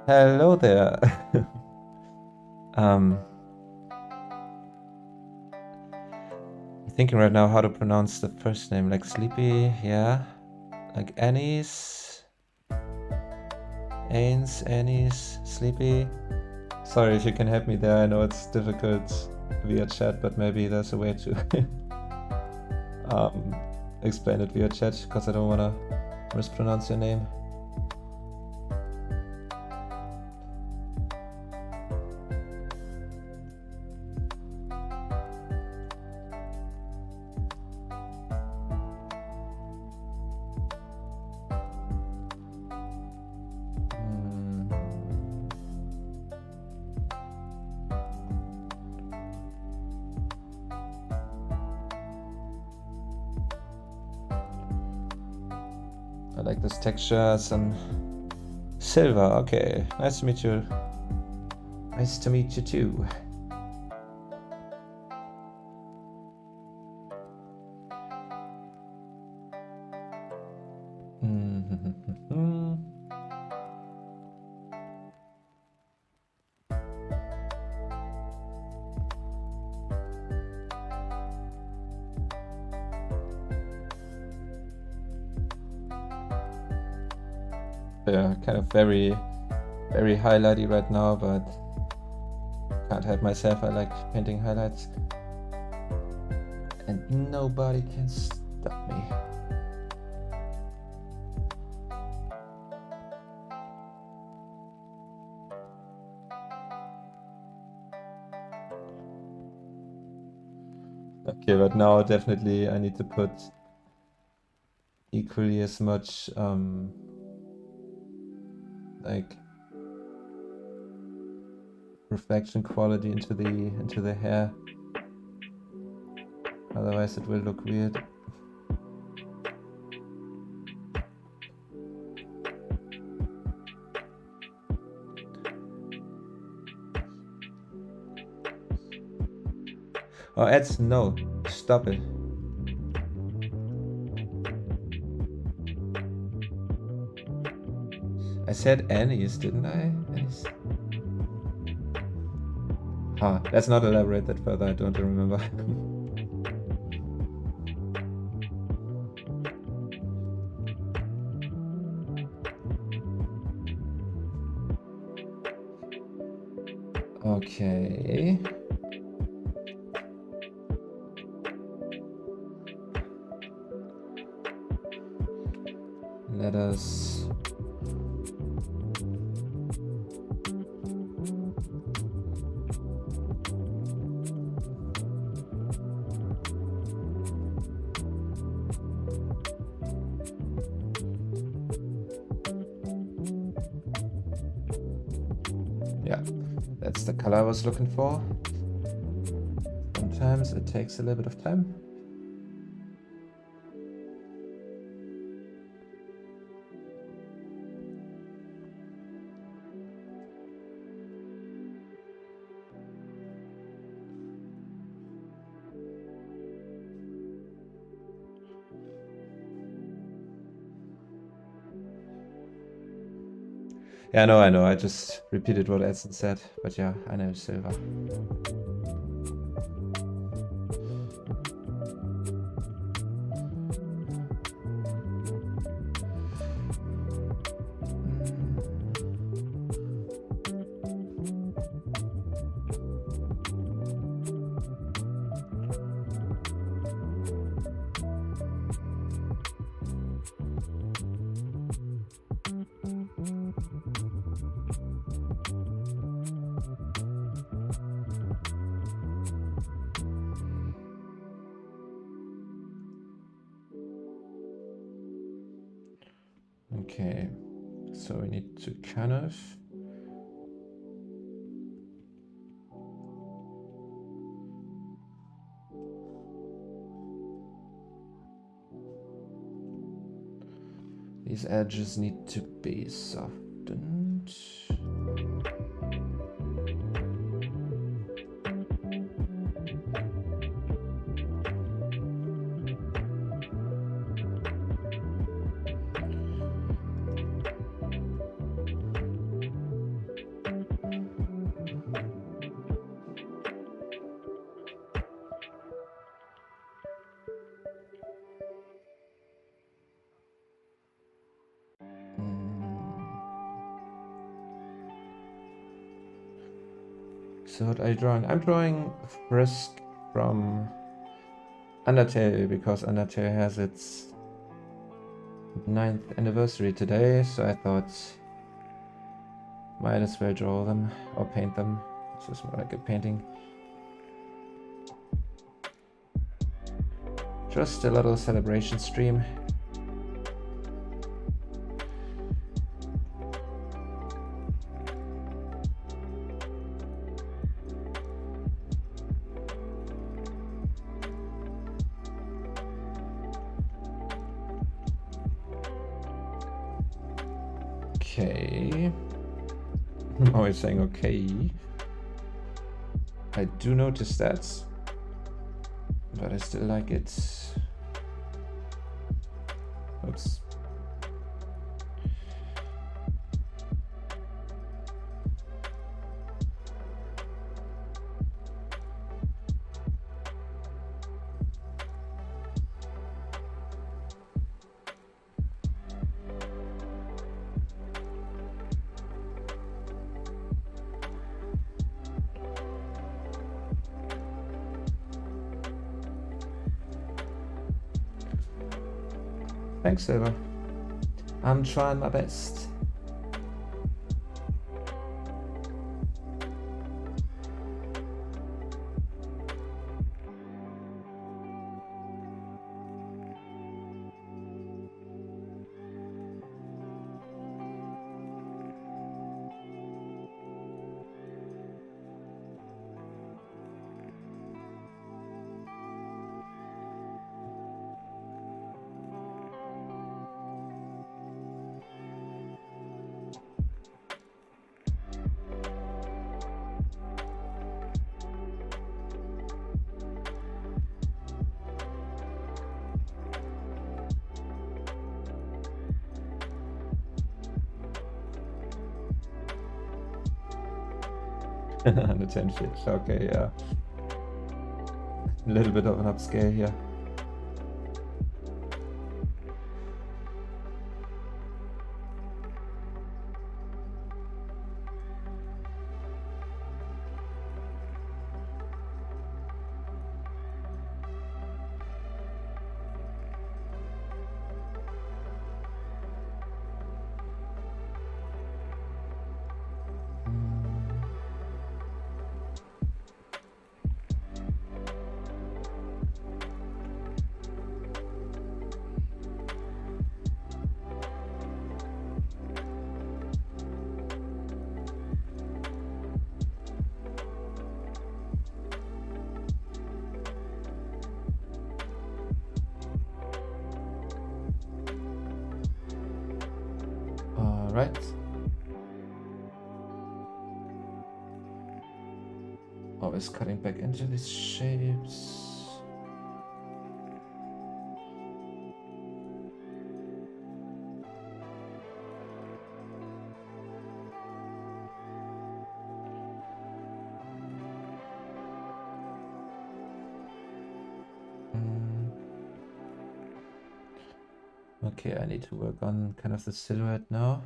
Hello there. Thinking right now how to pronounce the first name, like Sleepy, yeah. Like Annie's, Ains, Annie's, Sleepy. Sorry if you can help me there. I know it's difficult via chat, but maybe there's a way to explain it via chat, because I don't want to mispronounce your name. I like this texture, some silver. Okay, nice to meet you. Nice to meet you too. Yeah, kind of very highlighty right now, but can't help myself. I like painting highlights, and nobody can stop me. Okay, but now definitely I need to put equally as much like reflection quality into the hair, otherwise it will look weird. Oh, Eds, no, stop it. I said Annie's, didn't I? Annie's. Huh, let's not elaborate that further, I don't remember. Okay. Let us yeah, that's the color I was looking for. Sometimes it takes a little bit of time. Yeah, I know. I just repeated what Edson said, but yeah, I know silver. Okay, so we need to kind of these edges need to be softened. So what are you drawing? I'm drawing Frisk from Undertale because Undertale has its 9th anniversary today, so I thought might as well draw them or paint them. This is more like a painting. Just a little celebration stream. Okay. I'm always saying okay. I do notice that, but I still like it. Oops. Thanks, Silver. I'm trying my best. The 10 fish, okay, yeah. A little bit of an upscale here. Right. Always cutting back into these shapes. Okay, I need to work on kind of the silhouette now.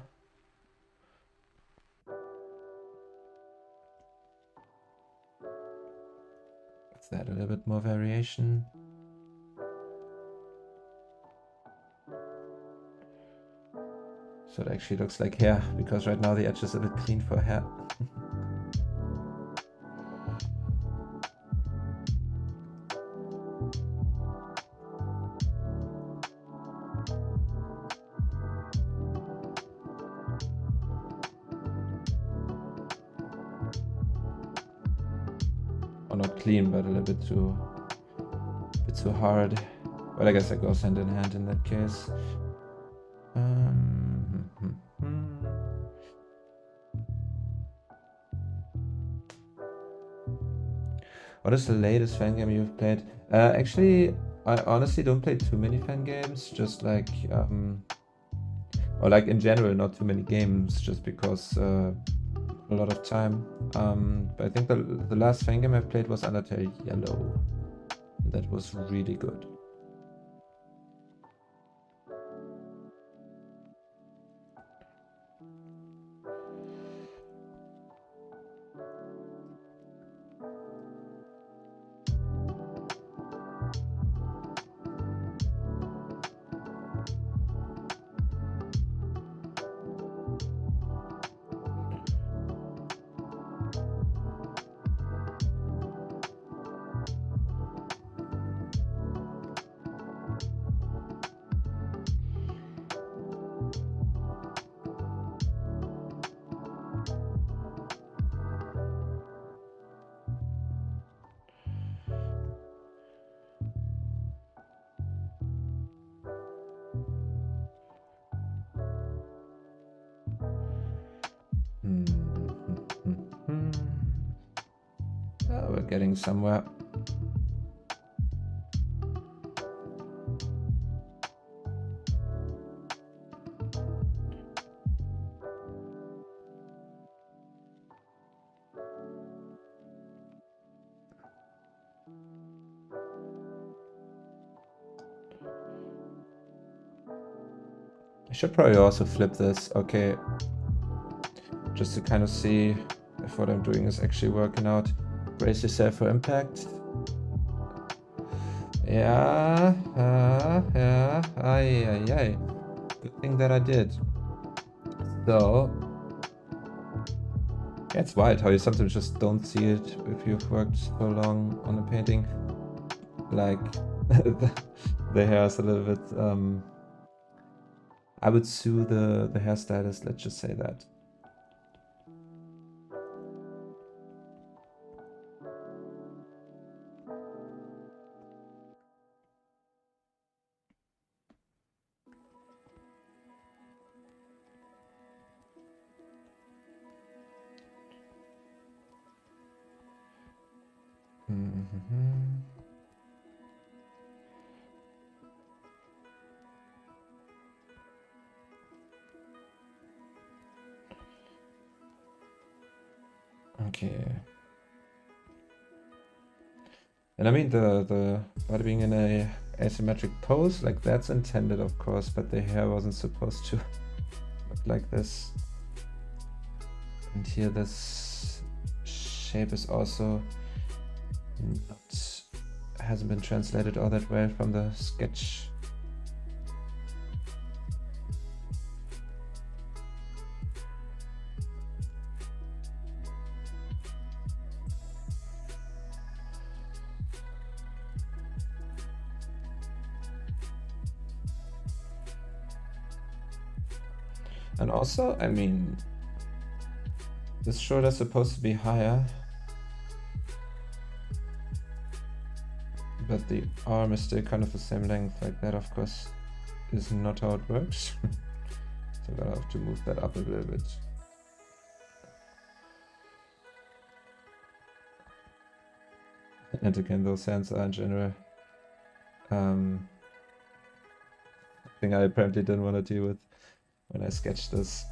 Let's add a little bit more variation. So it actually looks like hair, because right now the edge is a bit clean for hair. or not clean, but a little bit too hard. But I guess that goes hand in hand in that case. What is the latest fan game you've played? Actually, I honestly don't play too many fan games, just like, or like in general, not too many games, just because a lot of time. But I think the last fan game I've played was Undertale Yellow. That was really good. We're getting somewhere. I should probably also flip this, okay, just to kind of see if what I'm doing is actually working out. Brace yourself for impact. Yeah, aye. Good thing that I did. So, yeah, it's wild how you sometimes just don't see it if you've worked so long on a painting. Like, the hair is a little bit, I would sue the hairstylist, let's just say that. Okay. And I mean the body being in a asymmetric pose, like that's intended of course, but the hair wasn't supposed to look like this. And here this shape is also not, hasn't been translated all that well from the sketch. And also, I mean, this shoulder's supposed to be higher, but the arm is still kind of the same length. Like that, of course, is not how it works. So I'm gonna have to move that up a little bit. And again, those hands are in general thing I apparently didn't want to deal with when I sketched this.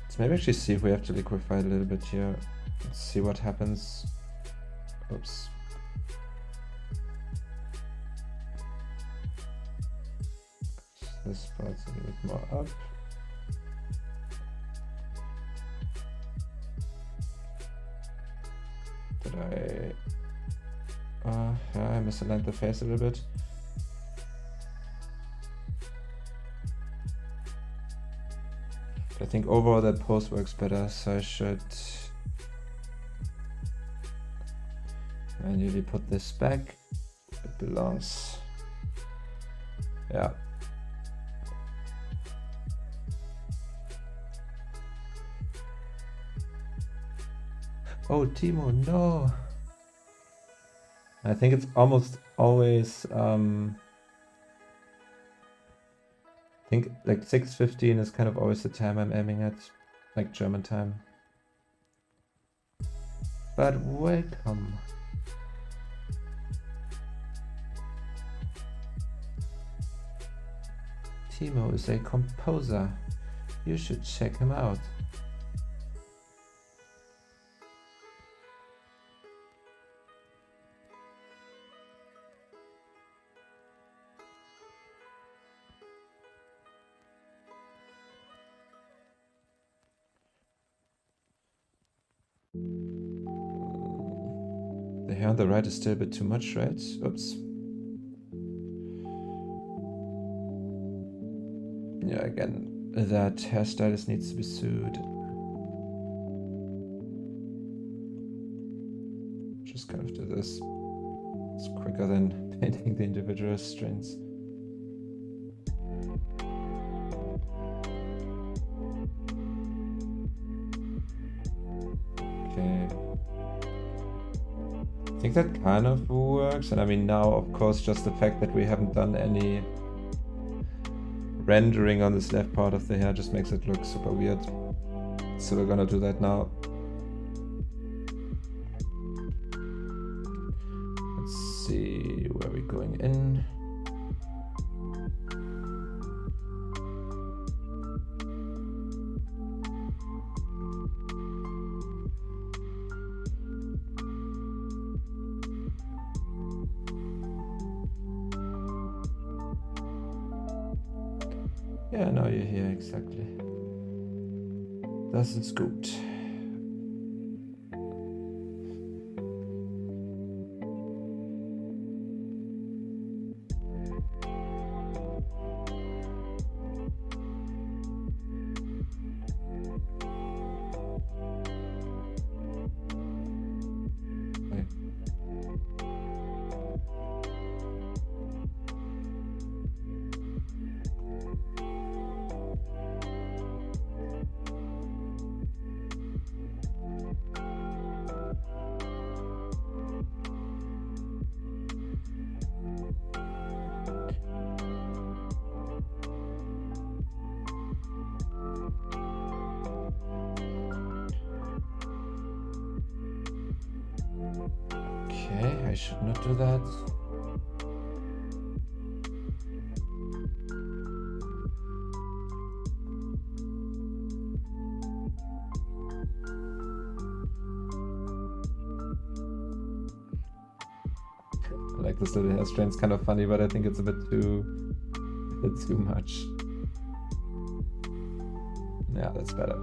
Let's maybe actually see if we have to liquefy it a little bit here. Let's see what happens. Oops. This part's a little bit more up. Did I misaligned the face a little bit. But I think overall that pose works better, so I should manually put this back. It belongs. Yeah. Oh, Timo, no. I think it's almost always, I think like 6:15 is kind of always the time I'm aiming at, like German time. But welcome. Timo is a composer. You should check him out. The hair on the right is still a bit too much, right? Oops. Yeah, again, that hairstylist needs to be sued. Just kind of do this. It's quicker than painting the individual strings. Okay. I think that kind of works. And I mean, now, of course, just the fact that we haven't done any rendering on this left part of the hair just makes it look super weird. So we're gonna do that now. Let's see where we're going in. Yeah, now you're here, exactly. Das ist gut. Okay, I should not do that. I like this little hair strand, it's kind of funny, but I think it's a bit too much. Yeah, that's better.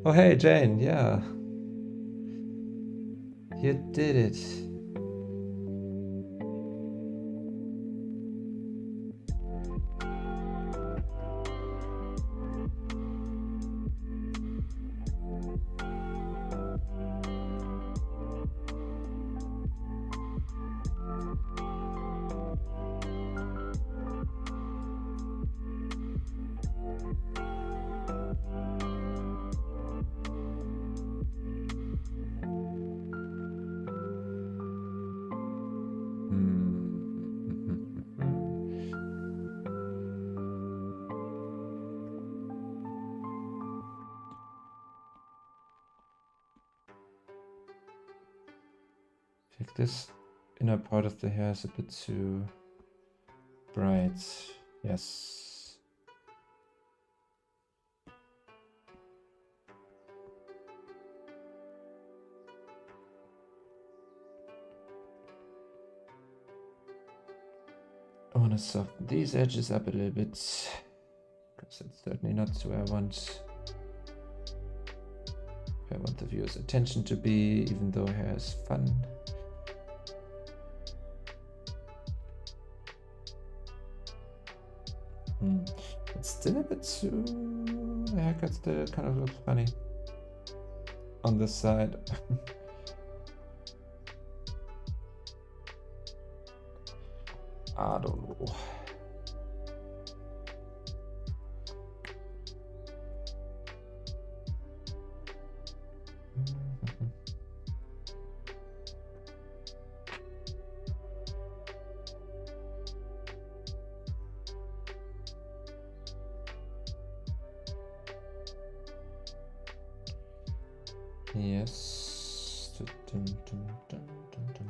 Oh hey, Jane, yeah. You did it. I think this inner part of the hair is a bit too bright. Yes. I want to soften these edges up a little bit, because it's certainly not where I want the viewer's attention to be, even though hair is fun. It's still a bit too... The haircut still kind of looks funny on this side. I don't know. Yes. Dun, dun, dun, dun, dun, dun.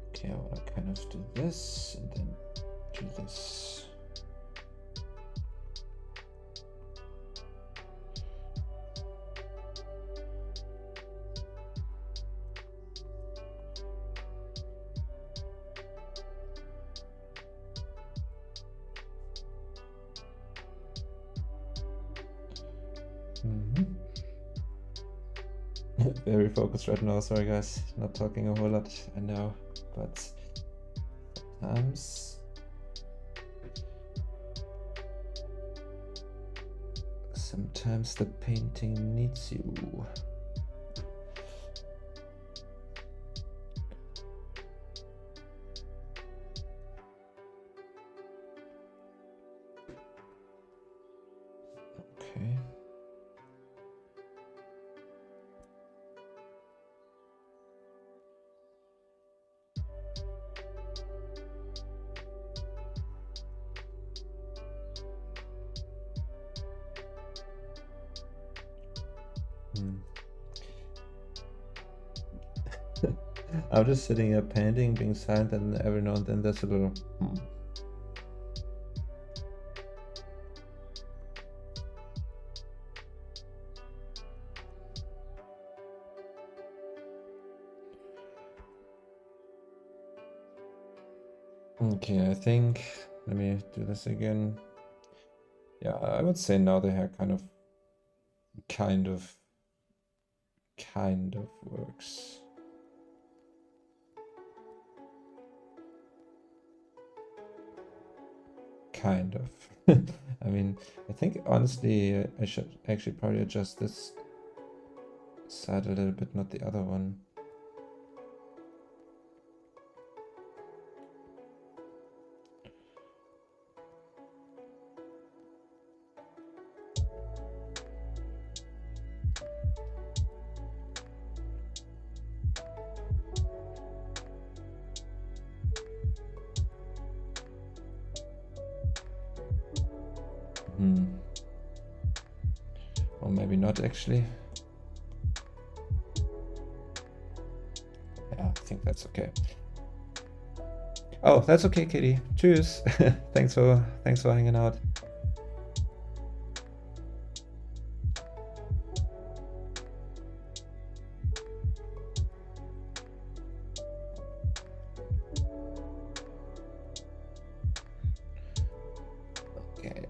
Okay, I want to kind of do this and then do this. Very focused right now, sorry guys, not talking a whole lot, I know, but sometimes the painting needs you. Okay. I'm just sitting here painting, being silent, and every now and then there's a little Okay, I think, let me do this again. Yeah, I would say now the hair kind of works. Kind of. I mean, I think honestly I should actually probably adjust this side a little bit, not the other one. Or maybe not actually. Yeah, I think that's okay. Oh, that's okay, Kitty. Tschüss. thanks for hanging out. Okay.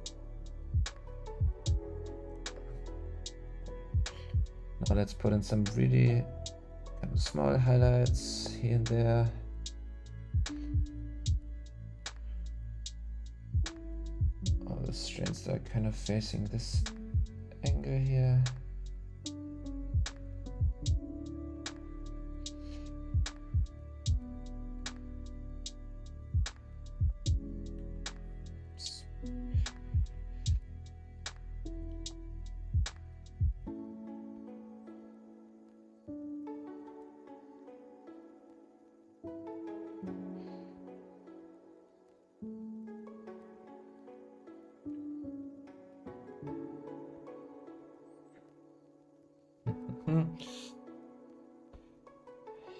Now let's put in some really kind of small highlights here and there. All the strands that are kind of facing this angle here.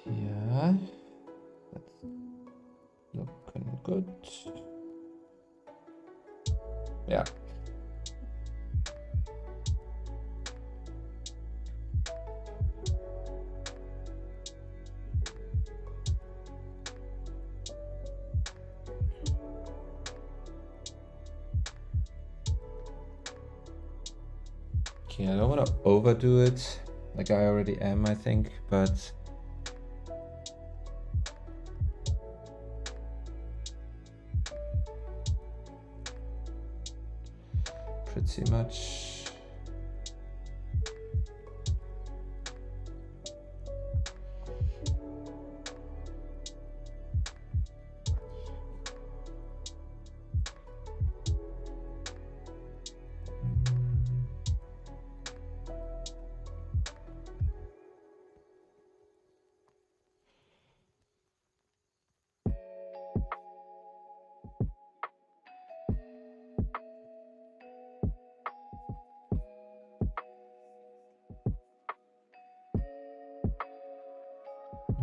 Yeah, that's looking good. Yeah. Okay, I don't want to overdo it, like I already am, I think, but pretty much.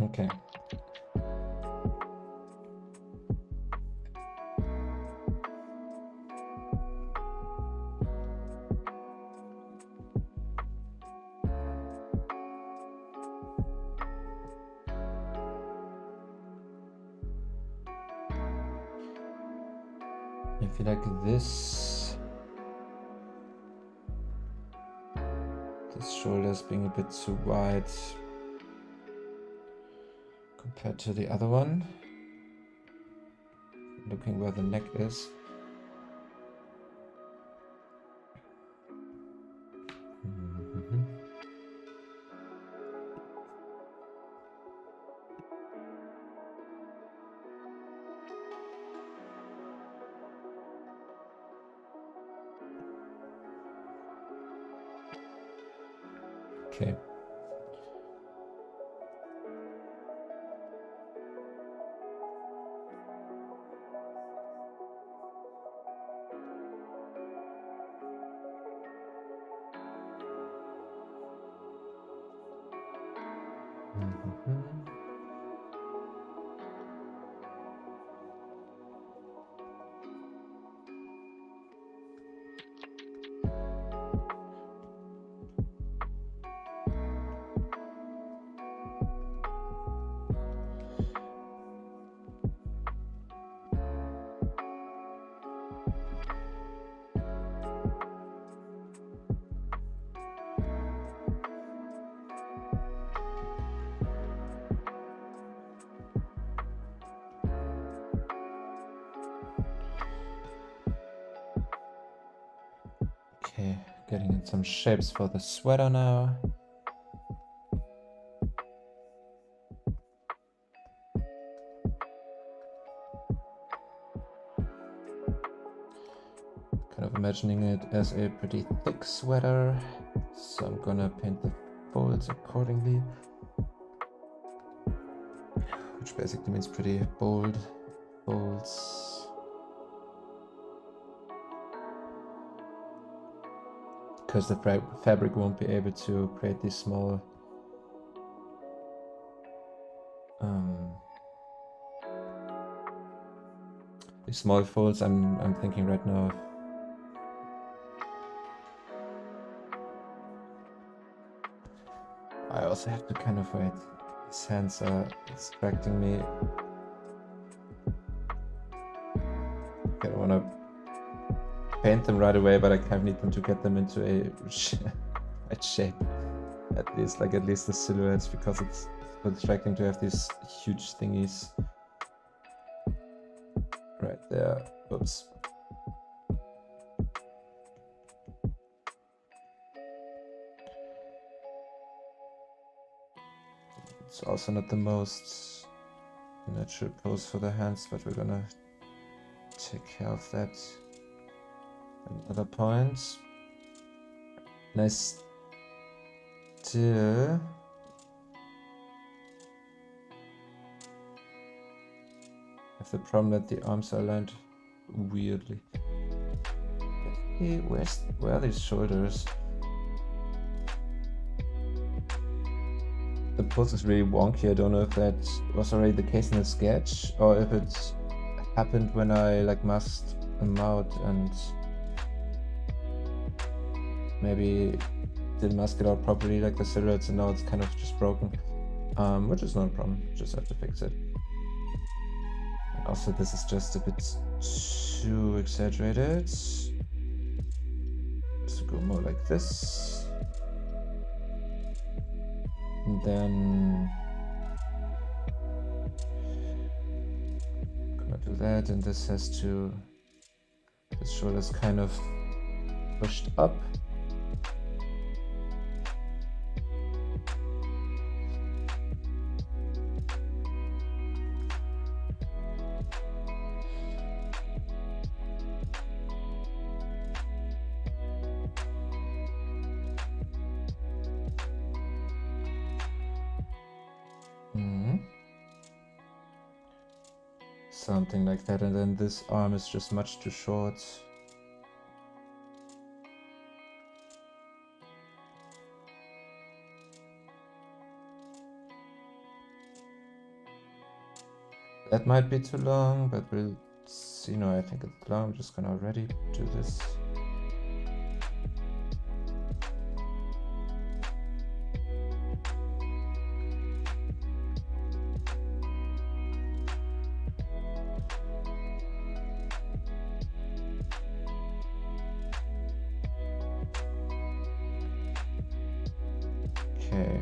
Okay. I feel like this shoulder's being a bit too wide compared to the other one. Looking where the neck is. Okay. Okay, getting in some shapes for the sweater now. Kind of imagining it as a pretty thick sweater, so I'm gonna paint the folds accordingly, which basically means pretty bold folds. Because the fabric won't be able to create these small folds. I'm thinking right now of I also have to kind of wait. These hands are distracting me. I don't want to paint them right away, but I kind of need them to get them into a right shape. At least the silhouettes, because it's so distracting to have these huge thingies right there. Oops. It's also not the most natural pose for the hands, but we're gonna take care of that. Another point. Nice. Still have the problem that the arms are aligned weirdly. Hey, where are these shoulders? The pose is really wonky. I don't know if that was already the case in the sketch or if it happened when I masked them out and maybe didn't mask it out properly, like the silhouettes, and now it's kind of just broken, which is not a problem. Just have to fix it. And also, this is just a bit too exaggerated. Let's go more like this, and then I'm gonna do that, and this has to. This shoulder's kind of pushed up. Something like that, and then this arm is just much too short. That might be too long, but we'll see. No, I think it's long. I'm just gonna already do this. Okay.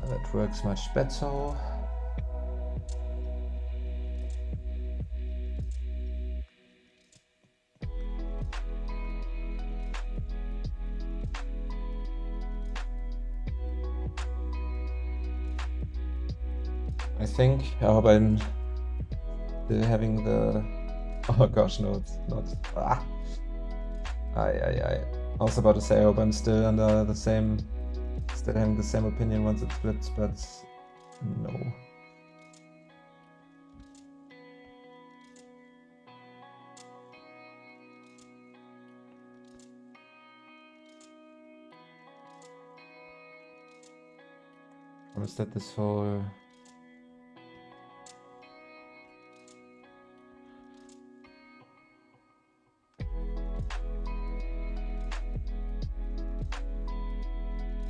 That works much better. I hope I'm still having the... Oh gosh, no, it's not. Ah. I was about to say I hope I'm still under the same... Still having the same opinion once it splits, but no. Promise that this whole...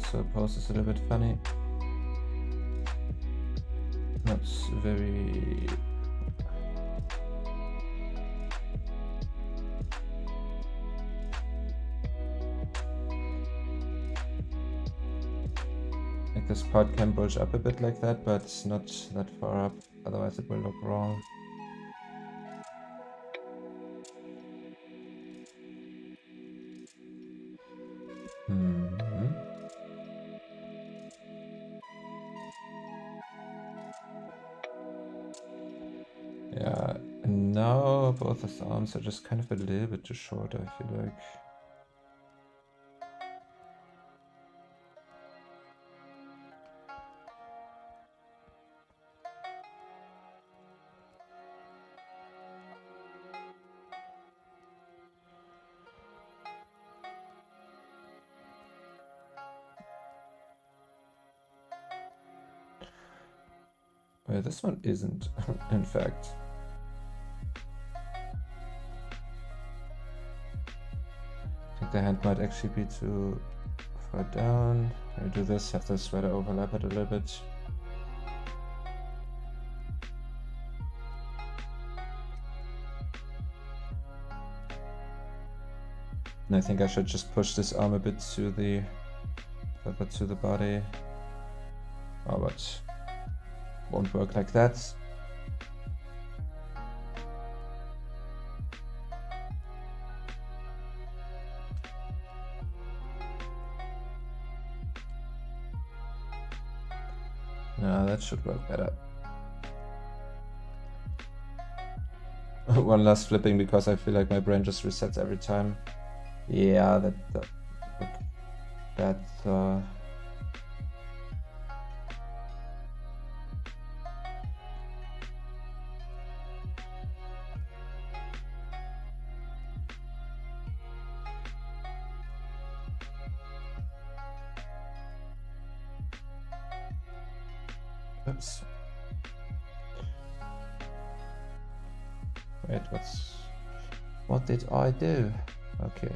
So pose is a little bit funny. Not very... Like this part can bulge up a bit like that, but not that far up, otherwise it will look wrong. Yeah, and now both his arms are just kind of a little bit too short, I feel like. Well, this one isn't, in fact. I think the hand might actually be too far down. I do this, have the sweater overlap it a little bit. And I think I should just push this arm a bit to the body. Oh, but won't work like that. No, that should work better. One last flipping because I feel like my brain just resets every time. Yeah, oops. Wait, what did I do? Okay.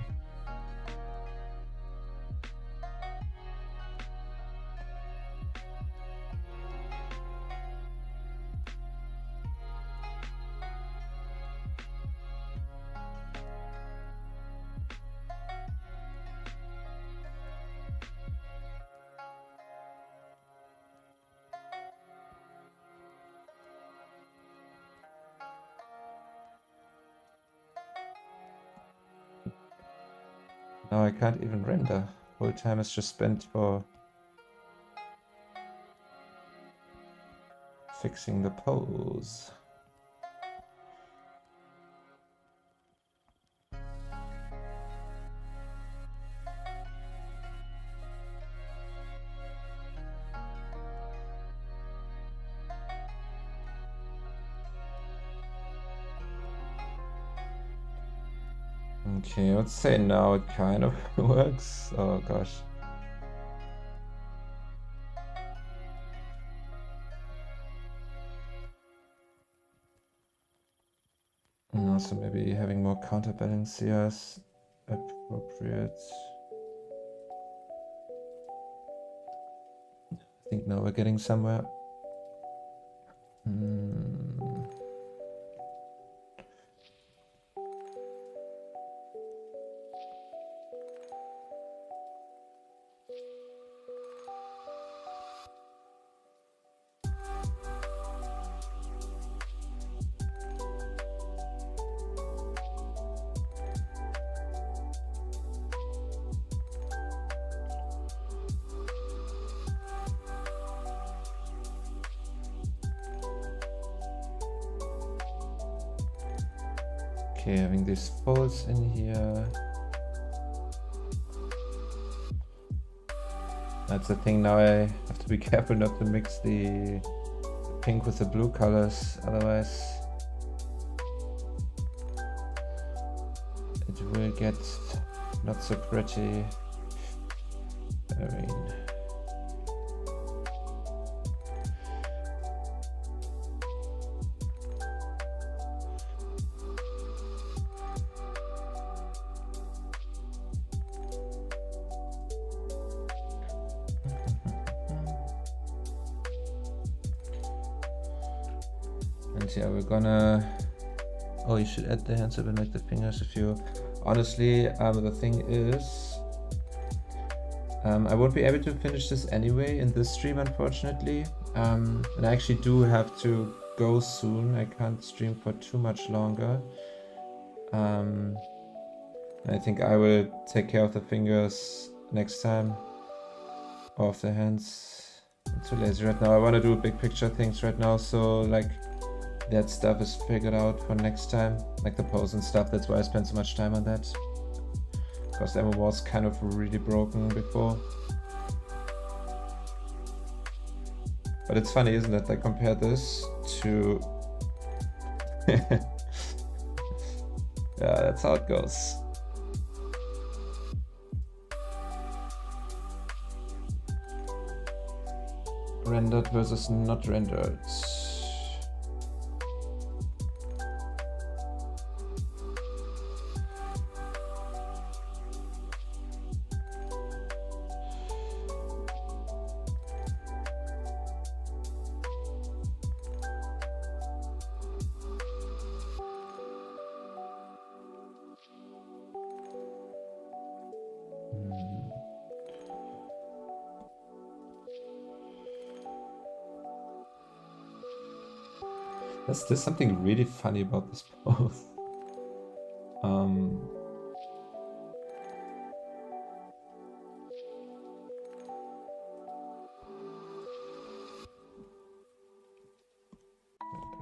Now I can't even render. Whole time is just spent for fixing the pose. Okay, let's say now it kind of works. Oh gosh. And also maybe having more counterbalance here is appropriate. I think now we're getting somewhere. Okay, having these folds in here. That's the thing, now I have to be careful not to mix the pink with the blue colors, otherwise it will get not so pretty. I mean, and yeah, we're gonna, oh, you should add the hands up and like the fingers if you, honestly, the thing is, I won't be able to finish this anyway in this stream, unfortunately. And I actually do have to go soon. I can't stream for too much longer. I think I will take care of the fingers next time, or of the hands. I'm too lazy right now. I want to do big picture things right now, so like that stuff is figured out for next time, like the pose and stuff. That's why I spent so much time on that, because the MMO was kind of really broken before. But it's funny, isn't it? Like, compare this to yeah, that's how it goes. Rendered versus not rendered. There's something really funny about this pose.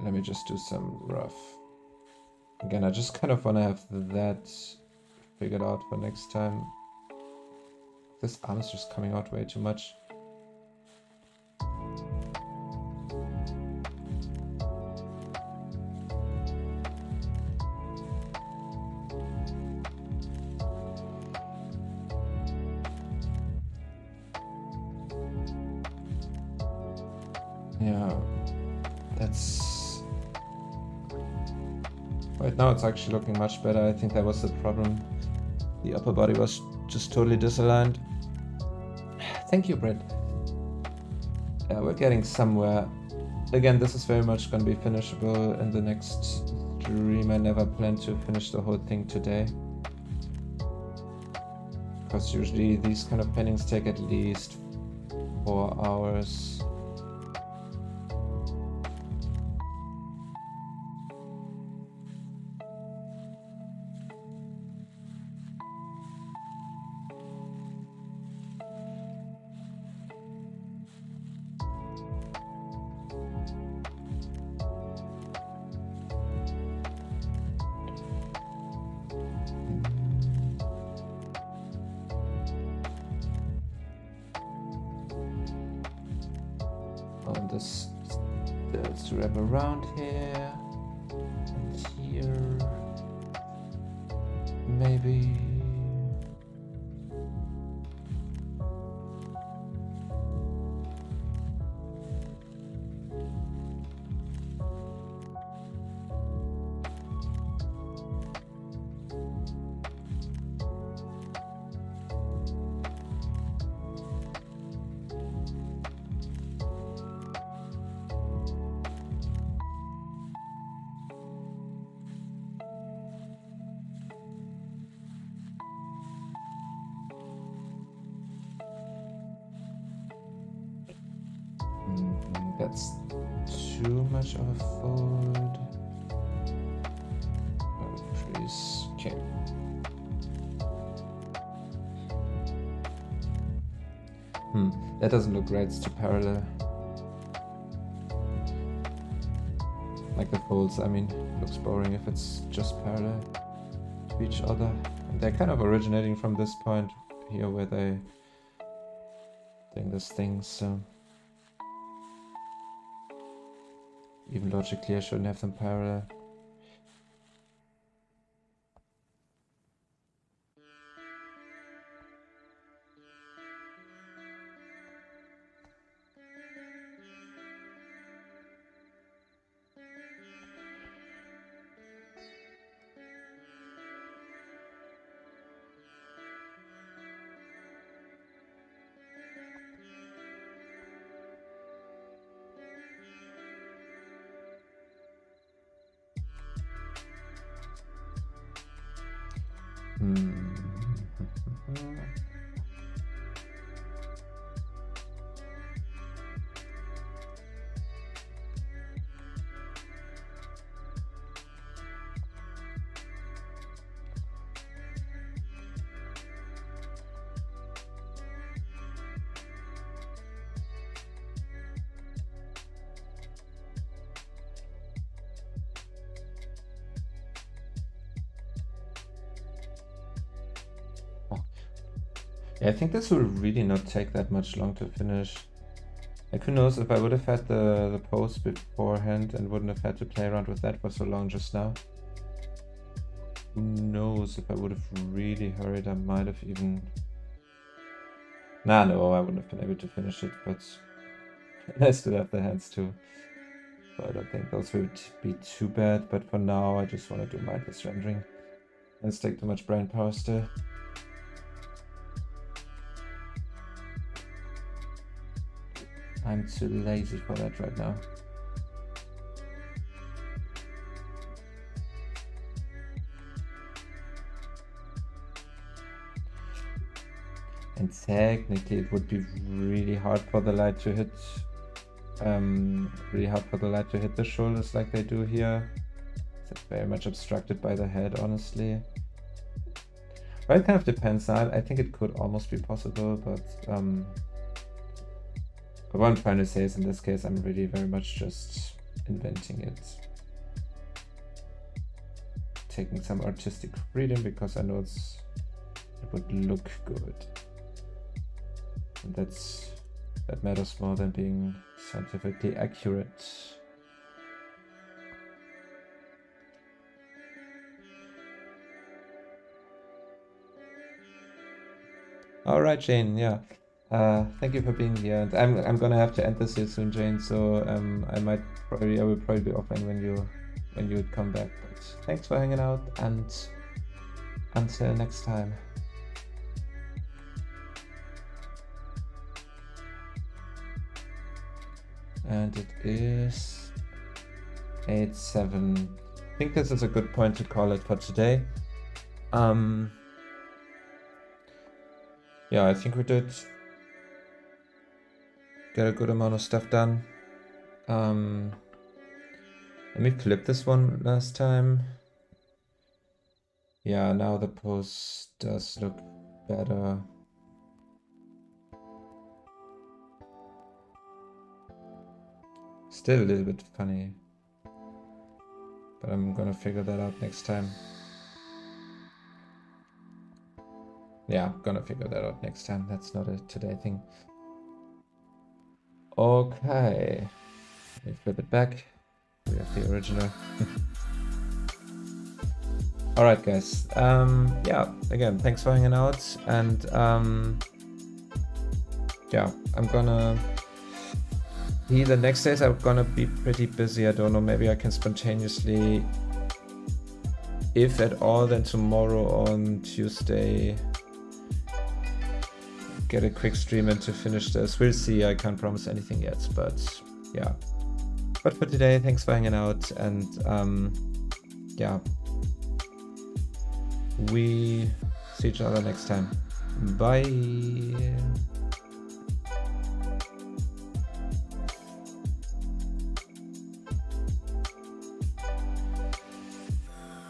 Let me just do some rough. Again, I just kind of want to have that figured out for next time. This arm is just coming out way too much. Yeah, that's... Right now it's actually looking much better. I think that was the problem. The upper body was just totally disaligned. Thank you, Brett. Yeah, we're getting somewhere. Again, this is very much going to be finishable in the next stream. I never plan to finish the whole thing today, because usually these kind of paintings take at least 4 hours. To wrap around here and here. maybe. That's too much of a fold. Oh, please. Okay. That doesn't look right. It's too parallel. Like the folds, I mean, looks boring if it's just parallel to each other. And they're kind of originating from this point here where they doing this thing, so even logically I shouldn't have them parallel. Yeah, I think this will really not take that much long to finish. Like, who knows if I would have had the post beforehand and wouldn't have had to play around with that for so long just now. Who knows if I would have really hurried, I might have even... no, I wouldn't have been able to finish it, but I still have the hands too. So I don't think those would be too bad, but for now I just want to do mindless rendering and take too much brain power still. I'm too lazy for that right now. And technically it would be really hard for the light to hit the shoulders like they do here. It's very much obstructed by the head, honestly. But it kind of depends. I think it could almost be possible, but what I'm trying to say is in this case I'm really very much just inventing it. Taking some artistic freedom because I know it would look good. And that matters more than being scientifically accurate. All right, Jane. Yeah. Thank you for being here. And I'm gonna have to end this here soon, Jane. So I will probably be offline when you come back. But thanks for hanging out, and until next time. And it is 8:07. I think this is a good point to call it for today. Yeah, I think we did get a good amount of stuff done. Let me clip this one last time. Yeah, now the pose does look better. Still a little bit funny, but I'm gonna figure that out next time. Yeah, I'm gonna figure that out next time. That's not a today thing. Okay, let me flip it back. We have the original. Alright guys, yeah, again, thanks for hanging out, and yeah, I'm gonna... The next days I'm gonna be pretty busy. I don't know, maybe I can spontaneously, if at all, then tomorrow on Tuesday, get a quick stream in to finish this. We'll see, I can't promise anything yet, but yeah. But for today, thanks for hanging out, and yeah, we see each other next time. Bye!